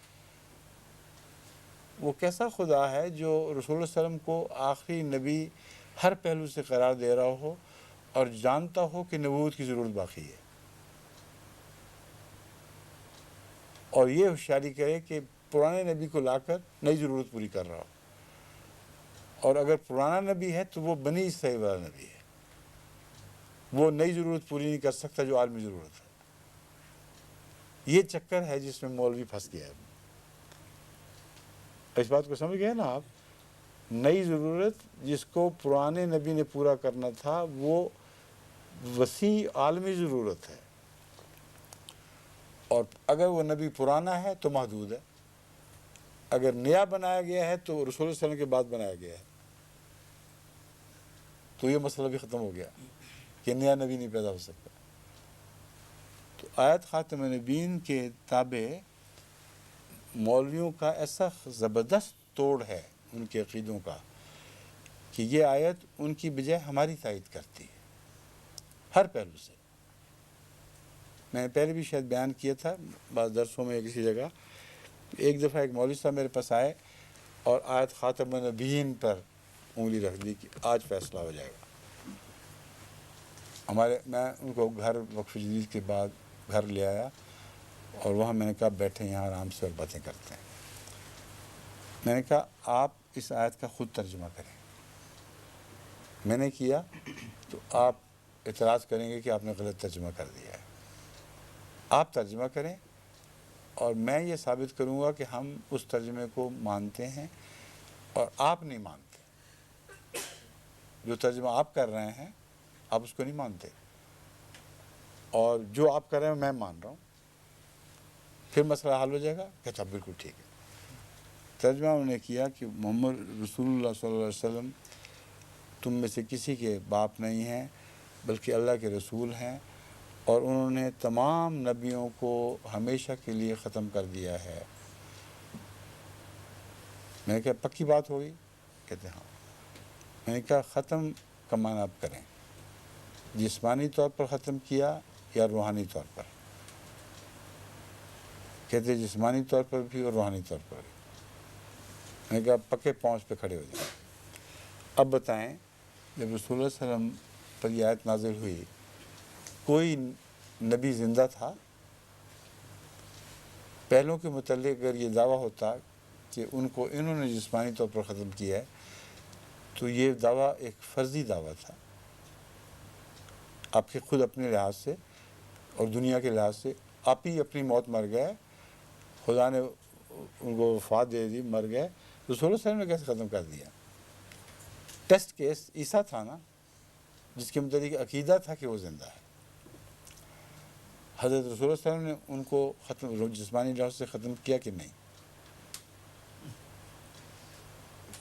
وہ کیسا خدا ہے جو رسول اللہ علیہ وسلم کو آخری نبی ہر پہلو سے قرار دے رہا ہو اور جانتا ہو کہ نبوت کی ضرورت باقی ہے، اور یہ ہوشیاری کرے کہ پرانے نبی کو لا کر نئی ضرورت پوری کر رہا ہو۔ اور اگر پرانا نبی ہے تو وہ بنی اسرائیل والا نبی ہے، وہ نئی ضرورت پوری نہیں کر سکتا جو عالمی ضرورت ہے۔ یہ چکر ہے جس میں مولوی پھنس گیا ہے۔ اس بات کو سمجھ گئے نا آپ؟ نئی ضرورت جس کو پرانے نبی نے پورا کرنا تھا وہ وسیع عالمی ضرورت ہے، اور اگر وہ نبی پرانا ہے تو محدود ہے، اگر نیا بنایا گیا ہے تو رسول اللہ صلی اللہ علیہ وسلم کے بعد بنایا گیا ہے، تو یہ مسئلہ بھی ختم ہو گیا کہ نیا نبی نہیں پیدا ہو سکتا۔ تو آیت خاتم نبیین کے تابع مولویوں کا ایسا زبردست توڑ ہے ان کے عقیدوں کا کہ یہ آیت ان کی بجائے ہماری تائید کرتی ہے ہر پہلو سے۔ میں نے پہلے بھی شاید بیان کیا تھا بعض درسوں میں کسی جگہ، ایک دفعہ ایک مولوی صاحب میرے پاس آئے اور آیت خاتم النبیین پر انگلی رکھ دی کہ آج فیصلہ ہو جائے گا۔ میں ان کو گھر وقف جدید کے بعد گھر لے آیا اور وہاں میں نے کہا بیٹھے یہاں آرام سے اور باتیں کرتے ہیں۔ میں نے کہا آپ اس آیت کا خود ترجمہ کریں۔ میں نے کیا تو آپ اعتراض کریں گے کہ آپ نے غلط ترجمہ کر دیا ہے۔ آپ ترجمہ کریں اور میں یہ ثابت کروں گا کہ ہم اس ترجمے کو مانتے ہیں اور آپ نہیں مانتے۔ جو ترجمہ آپ کر رہے ہیں آپ اس کو نہیں مانتے، اور جو آپ کر رہے ہیں میں مان رہا ہوں، پھر مسئلہ حل ہو جائے گا۔ کہتا بالکل ٹھیک ہے۔ ترجمہ انہوں نے کیا کہ محمد رسول اللہ صلی اللہ علیہ وسلم تم میں سے کسی کے باپ نہیں ہیں بلکہ اللہ کے رسول ہیں، اور انہوں نے تمام نبیوں کو ہمیشہ کے لیے ختم کر دیا ہے۔ میں نے کہا پکی بات ہوگی؟ کہتے ہاں۔ میں نے کہا ختم کا معنی آپ کریں، جسمانی طور پر ختم کیا یا روحانی طور پر؟ کہتے جسمانی طور پر بھی اور روحانی طور پر بھی۔ میں نے کہا پکے پاؤں پہ کھڑے ہو جائیں۔ اب بتائیں جب رسول اللہ صلی اللہ علیہ وسلم پر یہ آیت نازل ہوئی کوئی نبی زندہ تھا؟ پہلوں کے متعلق اگر یہ دعویٰ ہوتا کہ ان کو انہوں نے جسمانی طور پر ختم کیا ہے تو یہ دعویٰ ایک فرضی دعویٰ تھا۔ آپ کے خود اپنے لحاظ سے اور دنیا کے لحاظ سے آپ ہی اپنی موت مر گئے، خدا نے ان کو وفات دے دی، مر گئے، رسول اللہ صلی اللہ علیہ وسلم نے کیسے ختم کر دیا؟ ٹیسٹ کیس عیسیٰ تھا نا، جس کے متعلق عقیدہ تھا کہ وہ زندہ ہے۔ حضرت رسول اللہ صلی اللہ علیہ وسلم نے ان کو ختم جسمانی لحاظ سے ختم کیا کہ نہیں؟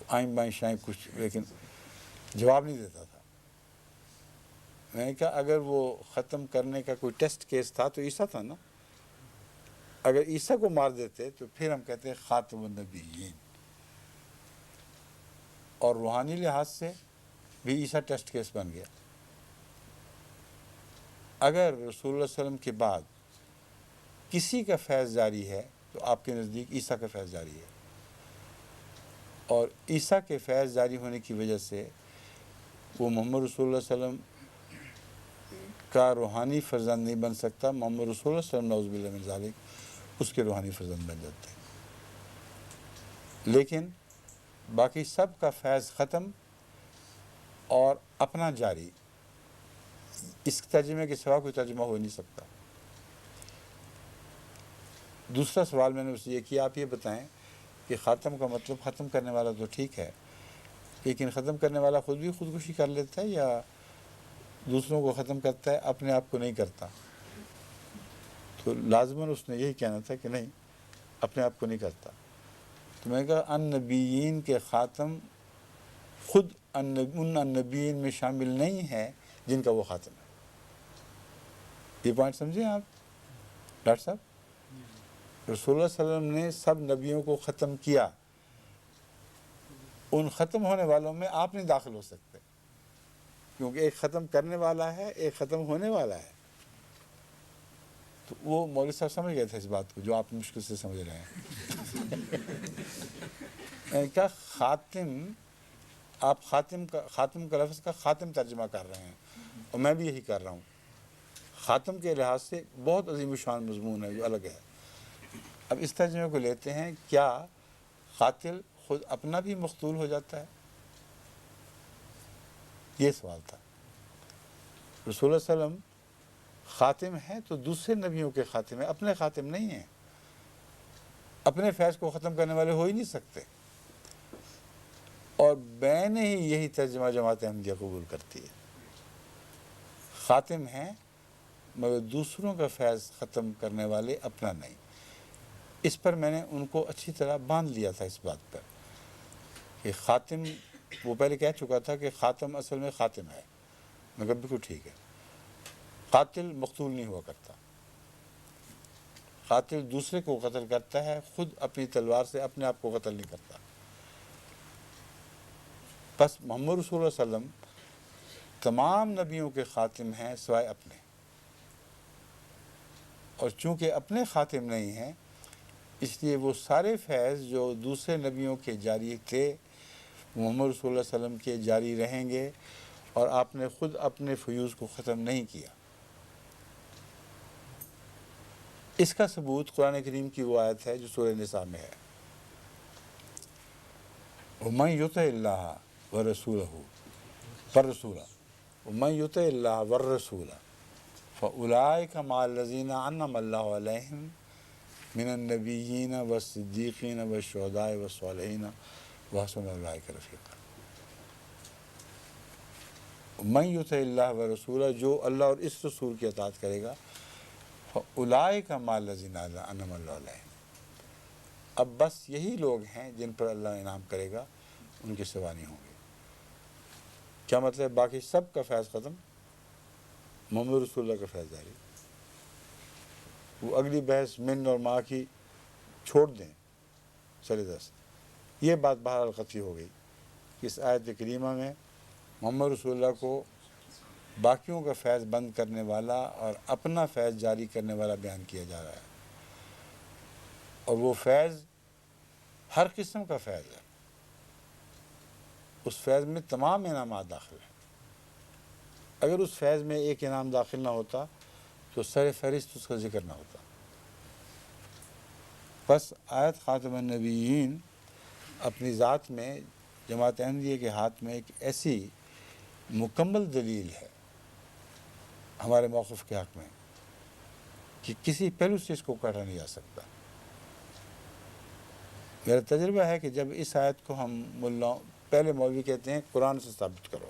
آئیں بائیں شائیں کچھ، لیکن جواب نہیں دیتا تھا۔ میں نے کہا اگر وہ ختم کرنے کا کوئی ٹیسٹ کیس تھا تو عیسیٰ تھا نا۔ اگر عیسیٰ کو مار دیتے تو پھر ہم کہتے ہیں خاتم النبیین، اور روحانی لحاظ سے بھی عیسیٰ ٹیسٹ کیس بن گیا۔ اگر رسول اللہ صلی اللہ علیہ وسلم کے بعد کسی کا فیض جاری ہے تو آپ کے نزدیک عیسیٰ کا فیض جاری ہے، اور عیسیٰ کے فیض جاری ہونے کی وجہ سے وہ محمد رسول اللہ صلی اللہ علیہ وسلم کا روحانی فرزند نہیں بن سکتا، محمد رسول اللہ صلی اللہ علیہ وسلم نعوذ باللہ من ذالک اس کے روحانی فرزند بن جاتے ہیں۔ لیکن باقی سب کا فیض ختم اور اپنا جاری، اس ترجمے کے سوا کوئی ترجمہ ہو نہیں سکتا۔ دوسرا سوال میں نے اس سے یہ کیا، آپ یہ بتائیں کہ خاتم کا مطلب ختم کرنے والا تو ٹھیک ہے، لیکن ختم کرنے والا خود بھی خودکشی کر لیتا ہے یا دوسروں کو ختم کرتا ہے، اپنے آپ کو نہیں کرتا؟ تو لازماً اس نے یہی کہنا تھا کہ نہیں، اپنے آپ کو نہیں کرتا۔ تو میں نے کہا ان نبیین کے خاتم خود ان نبیین میں شامل نہیں ہے جن کا وہ خاتم ہے۔ یہ پوائنٹ سمجھیں آپ ڈاکٹر صاحب؟ رسول اللہ صلی اللہ علیہ وسلم نے سب نبیوں کو ختم کیا، ان ختم ہونے والوں میں آپ نہیں داخل ہو سکتے، کیونکہ ایک ختم کرنے والا ہے، ایک ختم ہونے والا ہے۔ تو وہ مولوی صاحب سمجھ گئے تھے اس بات کو جو آپ مشکل سے سمجھ رہے ہیں۔ میں نے کہا خاتم، آپ خاتم کا لفظ کا خاتم ترجمہ کر رہے ہیں اور میں بھی یہی کر رہا ہوں۔ خاتم کے لحاظ سے بہت عظیم الشان مضمون ہے جو الگ ہے۔ اب اس ترجمے کو لیتے ہیں، کیا قاتل خود اپنا بھی مقتول ہو جاتا ہے؟ یہ سوال تھا۔ رسول اللہ صلی اللہ علیہ وسلم خاتم ہیں تو دوسرے نبیوں کے خاتم ہیں، اپنے خاتم نہیں ہیں، اپنے فیض کو ختم کرنے والے ہو ہی نہیں سکتے۔ اور بین ہی یہی ترجمہ جماعت احمدیہ قبول کرتی ہے، خاتم ہیں مگر دوسروں کا فیض ختم کرنے والے اپنا نہیں۔ اس پر میں نے ان کو اچھی طرح باندھ لیا تھا اس بات پر کہ خاتم، وہ پہلے کہہ چکا تھا کہ خاتم اصل میں خاتم ہے، مگر بالکل ٹھیک ہے، قاتل مقتول نہیں ہوا کرتا، قاتل دوسرے کو قتل کرتا ہے، خود اپنی تلوار سے اپنے آپ کو قتل نہیں کرتا۔ بس محمد رسول اللہ صلی اللہ علیہ وسلم تمام نبیوں کے خاتم ہیں سوائے اپنے، اور چونکہ اپنے خاتم نہیں ہیں اس لیے وہ سارے فیض جو دوسرے نبیوں کے جاری تھے محمد رسول اللہ صلی اللہ علیہ وسلم کے جاری رہیں گے، اور آپ نے خود اپنے فیوز کو ختم نہیں کیا۔ اس کا ثبوت قرآن کریم کی وہ آیت ہے جو سورہ نساء میں ہے، وَمَن يُطِعِ اللَّهَ وَرَسُولَهُ وَمَن يُطِعِ اللَّهَ وَالرَّسُولَ فَأُولَٰئِكَ مَعَ الَّذِينَ أَنْعَمَ اللَّهُ عَلَيْهِم مِّنَ النَّبِيِّينَ وَالصِّدِّيقِينَ وَالشُّهَدَاءِ وَالصَّالِحِينَ وَحَسُنَ أُولَٰئِكَ رَفِيقًا۔ من یطع اللہ و رسولہ، جو اللہ اور اس رسول کی اطاعت کرے گا، فاولئک مع الذین انعم اللہ علیہم، اب بس یہی لوگ ہیں جن پر اللہ انعام کرے گا، ان کے سوا نہیں ہوں گے۔ کیا مطلب؟ باقی سب کا فیض ختم، محمد رسول اللہ کا فیض جاری۔ وہ اگلی بحث من اور ماں کی چھوڑ دیں سر دست، یہ بات بہرحال قطعی ہو گئی کہ اس آیت کریمہ میں محمد رسول اللہ کو باقیوں کا فیض بند کرنے والا اور اپنا فیض جاری کرنے والا بیان کیا جا رہا ہے، اور وہ فیض ہر قسم کا فیض ہے، اس فیض میں تمام انعامات داخل ہیں۔ اگر اس فیض میں ایک انعام داخل نہ ہوتا تو سر فہرست اس کا ذکر نہ ہوتا۔ بس آیت خاتم النبیین اپنی ذات میں جماعت احمدیہ کے ہاتھ میں ایک ایسی مکمل دلیل ہے ہمارے موقف کے حق میں کہ کسی پہلو سے اس کو کاٹا نہیں جا سکتا۔ میرا تجربہ ہے کہ جب اس آیت کو ہم پہلے مولوی کہتے ہیں قرآن سے ثابت کرو،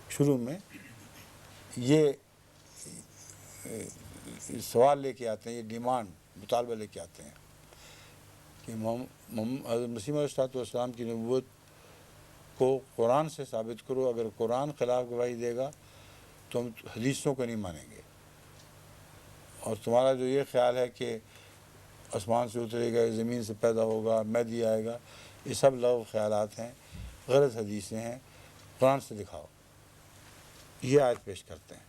شروع میں یہ سوال لے کے آتے ہیں، یہ ڈیمانڈ مطالبہ لے کے آتے ہیں کہ حضرت مسیح علیہ السلام کی نبوت کو قرآن سے ثابت کرو، اگر قرآن خلاف گواہی دے گا تو ہم حدیثوں کو نہیں مانیں گے، اور تمہارا جو یہ خیال ہے کہ آسمان سے اترے گا، زمین سے پیدا ہوگا، مہدی آئے گا، یہ سب لغو خیالات ہیں، غلط حدیثیں ہیں، قرآن سے دکھاؤ۔ یہ آیت پیش کرتے ہیں۔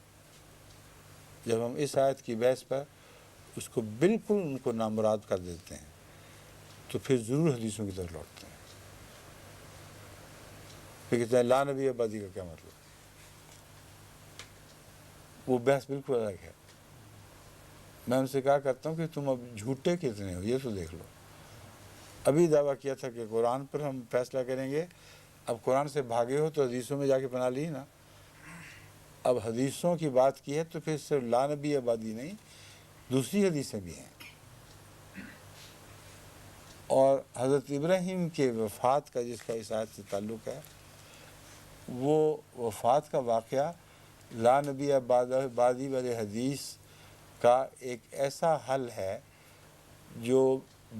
جب ہم اس آیت کی بحث پر اس کو بالکل ان کو نامراد کر دیتے ہیں تو پھر ضرور حدیثوں کی طرف لوٹتے ہیں، پھر کہتے ہیں لا نبی آبادی کا کیا مطلب؟ وہ بحث بالکل الگ ہے۔ میں ان سے کہا کرتا ہوں کہ تم اب جھوٹے کتنے ہو یہ تو دیکھ لو، ابھی دعویٰ کیا تھا کہ قرآن پر ہم فیصلہ کریں گے، اب قرآن سے بھاگے ہو تو حدیثوں میں جا کے پناہ لی نا. اب حدیثوں کی بات کی ہے تو پھر صرف لا نبی آبادی نہیں، دوسری حدیثیں بھی ہیں. اور حضرت ابراہیم کے وفات کا جس کا اس آیت سے تعلق ہے، وہ وفات کا واقعہ لا نبی آبادی والے حدیث کا ایک ایسا حل ہے جو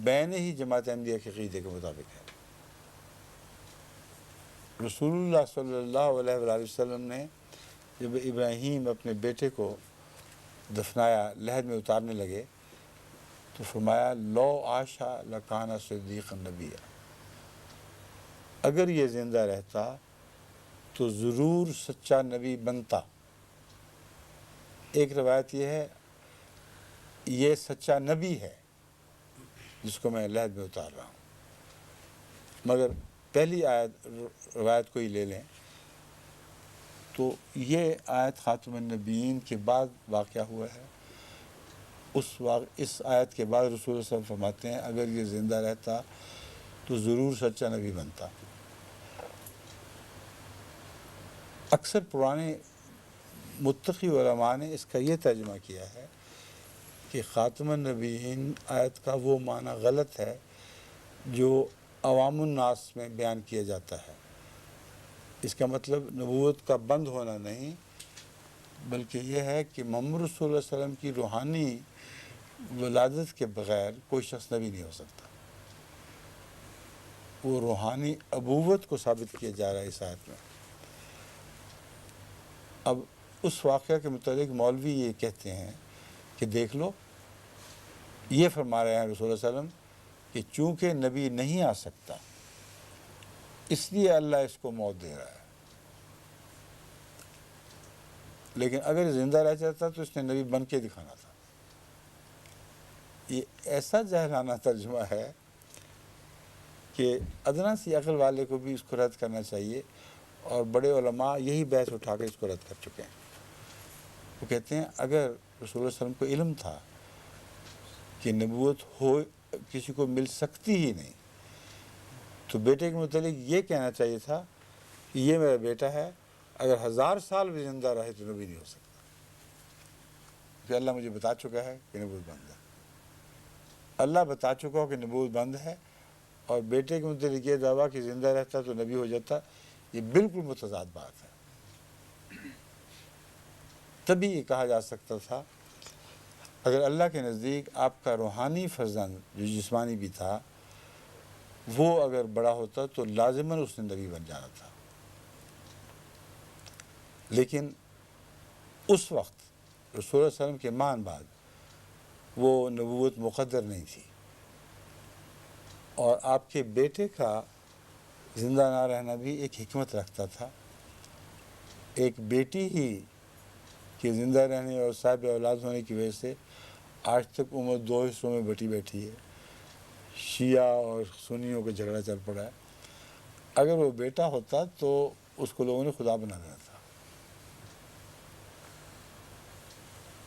بین ہی جماعت احمدیہ کے عقیدے کے مطابق ہے. رسول اللہ صلی اللہ علیہ وآلہ وسلم نے جب ابراہیم اپنے بیٹے کو دفنایا، لحد میں اتارنے لگے، تو فرمایا لو عاشا لکانا صدیق النبی، اگر یہ زندہ رہتا تو ضرور سچا نبی بنتا. ایک روایت یہ ہے یہ سچا نبی ہے جس کو میں لحد میں اتار رہا ہوں. مگر پہلی آیت روایت کو ہی لے لیں تو یہ آیت خاتم النبیین کے بعد واقعہ ہوا ہے. اس آیت کے بعد رسول اللہ صلی اللہ علیہ وسلم فرماتے ہیں اگر یہ زندہ رہتا تو ضرور سچا نبی بنتا. اکثر پرانے متقی علماء نے اس کا یہ ترجمہ کیا ہے کہ خاتم النبیین آیت کا وہ معنی غلط ہے جو عوام الناس میں بیان کیا جاتا ہے. اس کا مطلب نبوت کا بند ہونا نہیں، بلکہ یہ ہے کہ محمد رسول اللہ علیہ وسلم کی روحانی ولادت کے بغیر کوئی شخص نبی نہیں ہو سکتا. وہ روحانی ابوت کو ثابت کیا جا رہا ہے اس آیت میں. اب اس واقعہ کے متعلق مولوی یہ کہتے ہیں کہ دیکھ لو، یہ فرما رہے ہیں رسول اللہ علیہ وسلم کہ چونکہ نبی نہیں آ سکتا اس لیے اللہ اس کو موت دے رہا ہے، لیکن اگر زندہ رہ جاتا تو اس نے نبی بن کے دکھانا تھا. یہ ایسا جہلانہ ترجمہ ہے کہ ادنا سی عقل والے کو بھی اس کو رد کرنا چاہیے، اور بڑے علماء یہی بحث اٹھا کے اس کو رد کر چکے ہیں. وہ کہتے ہیں اگر رسول اللہ علیہ وسلم کو علم تھا کہ نبوت ہو کسی کو مل سکتی ہی نہیں تو بیٹے کے متعلق یہ کہنا چاہیے تھا کہ یہ میرا بیٹا ہے، اگر 1000 سال بھی زندہ رہے تو نبی نہیں ہو سکتا، کہ اللہ مجھے بتا چکا ہے کہ نبوت بند ہے. اللہ بتا چکا ہو کہ نبوت بند ہے، اور بیٹے کے متعلق یہ دعویٰ کہ زندہ رہتا تو نبی ہو جاتا، یہ بالکل متضاد بات ہے. تبھی یہ کہا جا سکتا تھا اگر اللہ کے نزدیک آپ کا روحانی فرزند جو جسمانی بھی تھا وہ اگر بڑا ہوتا تو لازماً اس نے نبی بن جانا تھا. لیکن اس وقت رسول اللہ علیہ وسلم کے مان بعد وہ نبوت مقدر نہیں تھی، اور آپ کے بیٹے کا زندہ نہ رہنا بھی ایک حکمت رکھتا تھا. ایک بیٹی ہی کہ زندہ رہنے اور صاحب اولاد ہونے کی وجہ سے آج تک امت 2 حصوں میں بٹی بیٹھی ہے. شیعہ اور سنیوں کا جھگڑا چل پڑا ہے. اگر وہ بیٹا ہوتا تو اس کو لوگوں نے خدا بنا دینا تھا.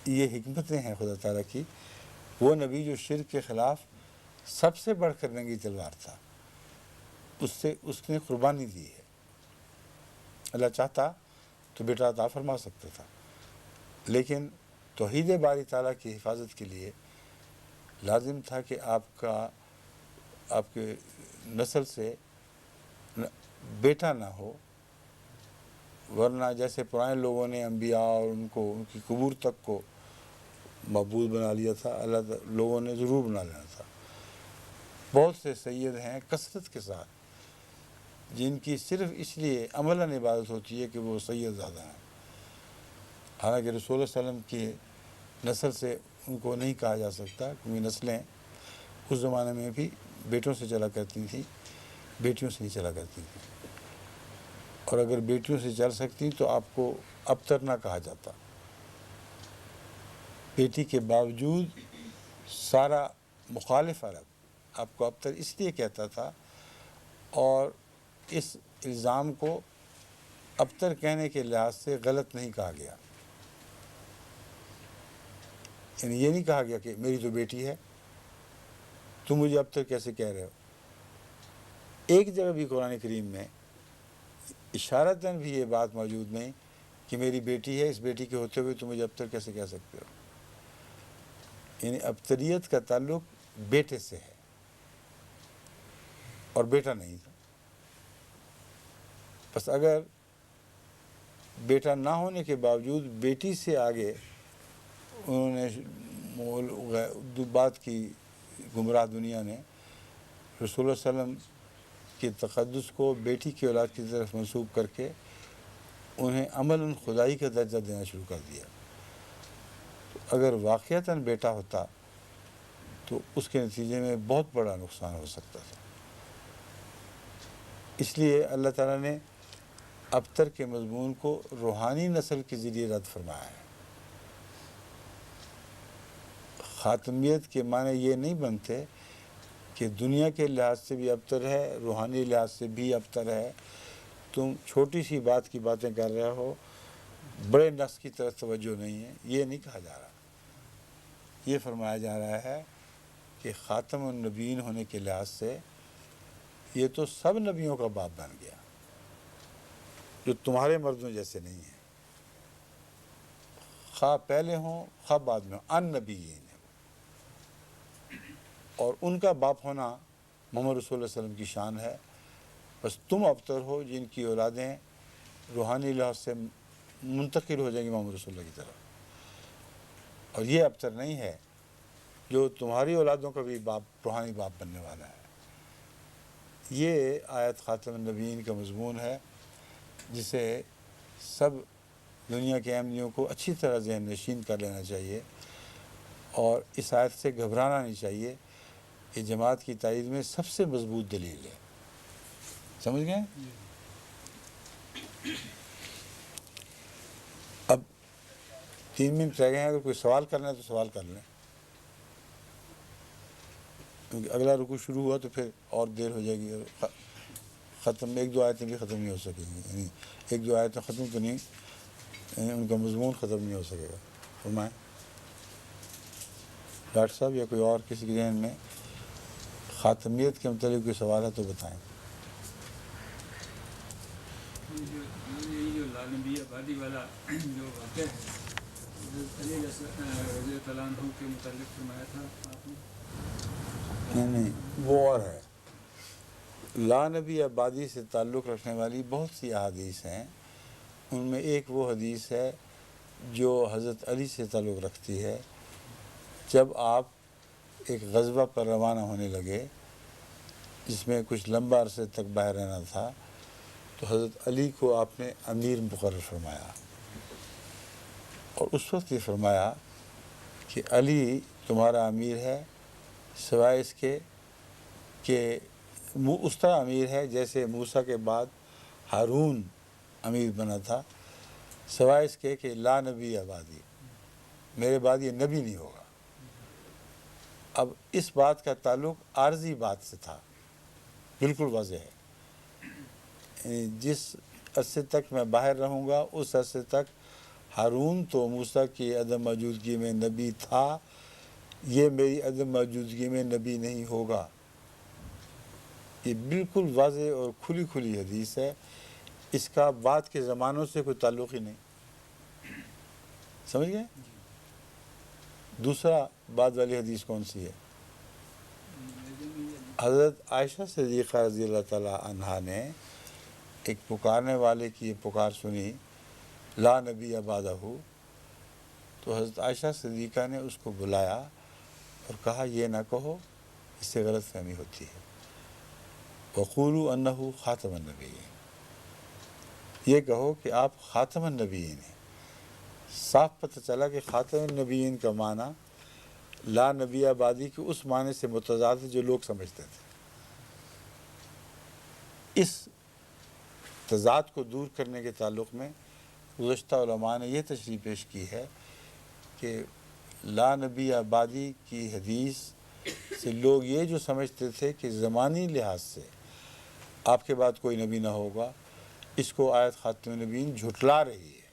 یہ حکمتیں ہیں خدا تعالیٰ کی. وہ نبی جو شرک کے خلاف سب سے بڑھ کر ننگی تلوار تھا، اس نے قربانی دی ہے. اللہ چاہتا تو بیٹا عطا فرما سکتا تھا، لیکن توحید باری تعالیٰ کی حفاظت کے لیے لازم تھا کہ آپ کے نسل سے بیٹا نہ ہو، ورنہ جیسے پرانے لوگوں نے انبیاء اور ان کی قبور تک کو معبود بنا لیا تھا، اللہ لوگوں نے ضرور بنا لینا تھا. بہت سے سید ہیں کثرت کے ساتھ جن کی صرف اس لیے عملاً عبادت ہوتی ہے کہ وہ سید زادہ ہیں، حالانکہ رسول اللہ علیہ وسلم کی نسل سے ان کو نہیں کہا جا سکتا، کیونکہ نسلیں اس زمانے میں بھی بیٹوں سے چلا کرتی تھیں، بیٹیوں سے نہیں چلا کرتی تھیں. اور اگر بیٹیوں سے چل سکتی تو آپ کو ابتر نہ کہا جاتا. بیٹی کے باوجود سارا مخالف عرب آپ کو ابتر اس لیے کہتا تھا، اور اس الزام کو ابتر کہنے کے لحاظ سے غلط نہیں کہا گیا. یعنی یہ نہیں کہا گیا کہ میری تو بیٹی ہے تم مجھے ابتر کیسے کہہ رہے ہو. ایک جگہ بھی قرآن کریم میں اشارتاً بھی یہ بات موجود نہیں کہ میری بیٹی ہے، اس بیٹی کے ہوتے ہوئے تم مجھے ابتر کیسے کہہ سکتے ہو. یعنی ابتریت کا تعلق بیٹے سے ہے اور بیٹا نہیں تھا. بس اگر بیٹا نہ ہونے کے باوجود بیٹی سے آگے انہوں نے بات کی گمراہ دنیا نے، رسول اللہ صلی اللہ علیہ وسلم کے تقدس کو بیٹی کی اولاد کی طرف منسوب کر کے انہیں عملاً خدائی کا درجہ دینا شروع کر دیا. تو اگر واقعتاً بیٹا ہوتا تو اس کے نتیجے میں بہت بڑا نقصان ہو سکتا تھا. اس لیے اللہ تعالیٰ نے ابتر کے مضمون کو روحانی نسل کے ذریعے رد فرمایا ہے. خاتمیت کے معنی یہ نہیں بنتے کہ دنیا کے لحاظ سے بھی ابتر ہے، روحانی لحاظ سے بھی ابتر ہے. تم چھوٹی سی بات کی باتیں کر رہے ہو، بڑے نقص کی طرف توجہ نہیں ہے، یہ نہیں کہا جا رہا. یہ فرمایا جا رہا ہے کہ خاتم النبیین ہونے کے لحاظ سے یہ تو سب نبیوں کا باپ بن گیا، جو تمہارے مردوں جیسے نہیں ہیں، خواہ پہلے ہوں خواہ بعد میں ہوں، ان نبیین. اور ان کا باپ ہونا محمد رسول اللہ صلی اللہ علیہ وسلم کی شان ہے. بس تم ابتر ہو جن کی اولادیں روحانی لحاظ سے منتقل ہو جائیں گی محمد رسول اللہ کی طرف. اور یہ ابتر نہیں ہے جو تمہاری اولادوں کا بھی باپ روحانی باپ بننے والا ہے. یہ آیت خاتم النبیین کا مضمون ہے جسے سب دنیا کے احمدیوں کو اچھی طرح ذہن نشین کر لینا چاہیے اور اس آیت سے گھبرانا نہیں چاہیے. یہ جماعت کی تائید میں سب سے مضبوط دلیل ہے. سمجھ گئے؟ اب 3 منٹ رہ گئے ہیں، اگر کوئی سوال کرنا ہے تو سوال کر لیں، کیونکہ اگلا رکوع شروع ہوا تو پھر اور دیر ہو جائے گی اور ختم 1-2 آیتیں بھی ختم نہیں ہو سکیں گی. یعنی 1-2 آیتیں ختم تو نہیں، یعنی ان کا مضمون ختم نہیں ہو سکے گا. فرمائیں ڈاکٹر صاحب یا کوئی اور کسی کے ذہن میں خاتمیت کے متعلق کوئی سوال ہے تو بتائیں. یہ جو لانبی آبادی والا جو واقعہ ہے حضرت علی رضی اللہ عنہ کے متعلق فرمایا تھا آپ نے؟ نہیں وہ اور ہے. لا نبی آبادی سے تعلق رکھنے والی بہت سی احادیث ہیں. ان میں ایک وہ حدیث ہے جو حضرت علی سے تعلق رکھتی ہے. جب آپ ایک غزوہ پر روانہ ہونے لگے جس میں کچھ لمبا عرصے تک باہر رہنا تھا تو حضرت علی کو آپ نے امیر مقرر فرمایا اور اس وقت یہ فرمایا کہ علی تمہارا امیر ہے سوائے اس کے کہ اس طرح امیر ہے جیسے موسیٰ کے بعد ہارون امیر بنا تھا، سوائے اس کے کہ لا نبی آبادی، میرے بعد یہ نبی نہیں ہوگا. اب اس بات کا تعلق عارضی بات سے تھا، بالکل واضح ہے. یعنی جس عرصے تک میں باہر رہوں گا اس عرصے تک ہارون تو موسیٰ کی عدم موجودگی میں نبی تھا، یہ میری عدم موجودگی میں نبی نہیں ہوگا. یہ بالکل واضح اور کھلی کھلی حدیث ہے. اس کا بعد کے زمانوں سے کوئی تعلق ہی نہیں. سمجھ گئے؟ دوسرا بعد والی حدیث کون سی ہے؟ حضرت عائشہ صدیقہ رضی اللہ تعالی عنہا نے ایک پکارنے والے کی یہ پکار سنی لا نبی بعدہ، تو حضرت عائشہ صدیقہ نے اس کو بلایا اور کہا یہ نہ کہو، اس سے غلط فہمی ہوتی ہے. وقولوا انہ خاتم النبیین، یہ کہو کہ آپ خاتم النبیین ہیں. صاف پتہ چلا کہ خاتم النبیین کا معنی لا نبی آبادی کے اس معنی سے متضاد ہے جو لوگ سمجھتے تھے. اس تضاد کو دور کرنے کے تعلق میں گزشتہ علماء نے یہ تشریح پیش کی ہے کہ لا نبی آبادی کی حدیث سے لوگ یہ جو سمجھتے تھے کہ زمانی لحاظ سے آپ کے بعد کوئی نبی نہ ہوگا، اس کو آیت خاتم النبیین جھٹلا رہی ہے،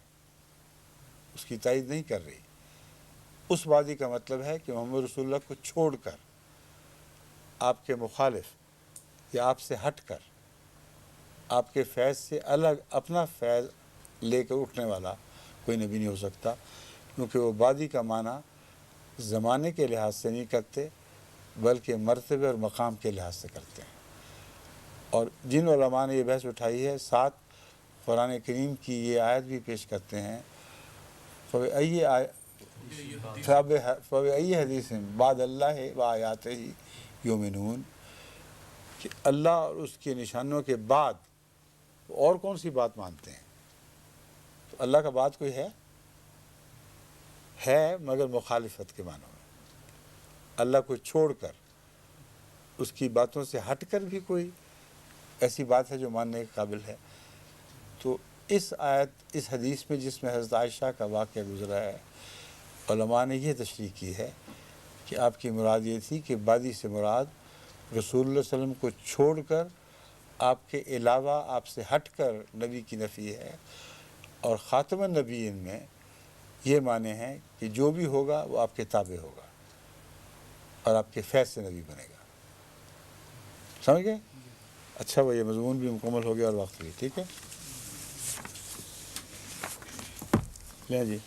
اس کی تائید نہیں کر رہی. اس وادی کا مطلب ہے کہ محمد رسول اللہ کو چھوڑ کر آپ کے مخالف کہ آپ سے ہٹ کر آپ کے فیض سے الگ اپنا فیض لے کر اٹھنے والا کوئی نبی نہیں ہو سکتا، کیونکہ وہ بادی کا معنی زمانے کے لحاظ سے نہیں کرتے بلکہ مرتبے اور مقام کے لحاظ سے کرتے ہیں۔ اور جن علماء نے یہ بحث اٹھائی ہے، ساتھ قرآن کریم کی یہ آیت بھی پیش کرتے ہیں، فَبِأَيِّ حدیث بعد اللہ و آیاتہ یؤمنون، کہ اللہ اور اس کے نشانوں کے بعد اور کون سی بات مانتے ہیں؟ تو اللہ کا بات کوئی ہے مگر مخالفت کے معنوں میں، اللہ کو چھوڑ کر اس کی باتوں سے ہٹ کر بھی کوئی ایسی بات ہے جو ماننے کے قابل ہے۔ تو اس آیت، اس حدیث میں جس میں حضرت عائشہ کا واقعہ گزرا ہے، علماء نے یہ تشریح کی ہے کہ آپ کی مراد یہ تھی کہ بادی سے مراد رسول اللہ صلی اللہ علیہ وسلم کو چھوڑ کر آپ کے علاوہ آپ سے ہٹ کر نبی کی نفی ہے، اور خاتم النبیین میں یہ معنی ہے کہ جو بھی ہوگا وہ آپ کے تابع ہوگا اور آپ کے فیض سے نبی بنے گا۔ سمجھ گئے؟ اچھا، وہ یہ مضمون بھی مکمل ہو گیا اور وقت بھی ٹھیک ہے۔ لیں جی،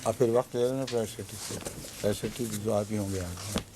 اور پھر وقت لے لینا پریشٹی سے، پریشٹی جو آپ ہی ہوں گے آگے۔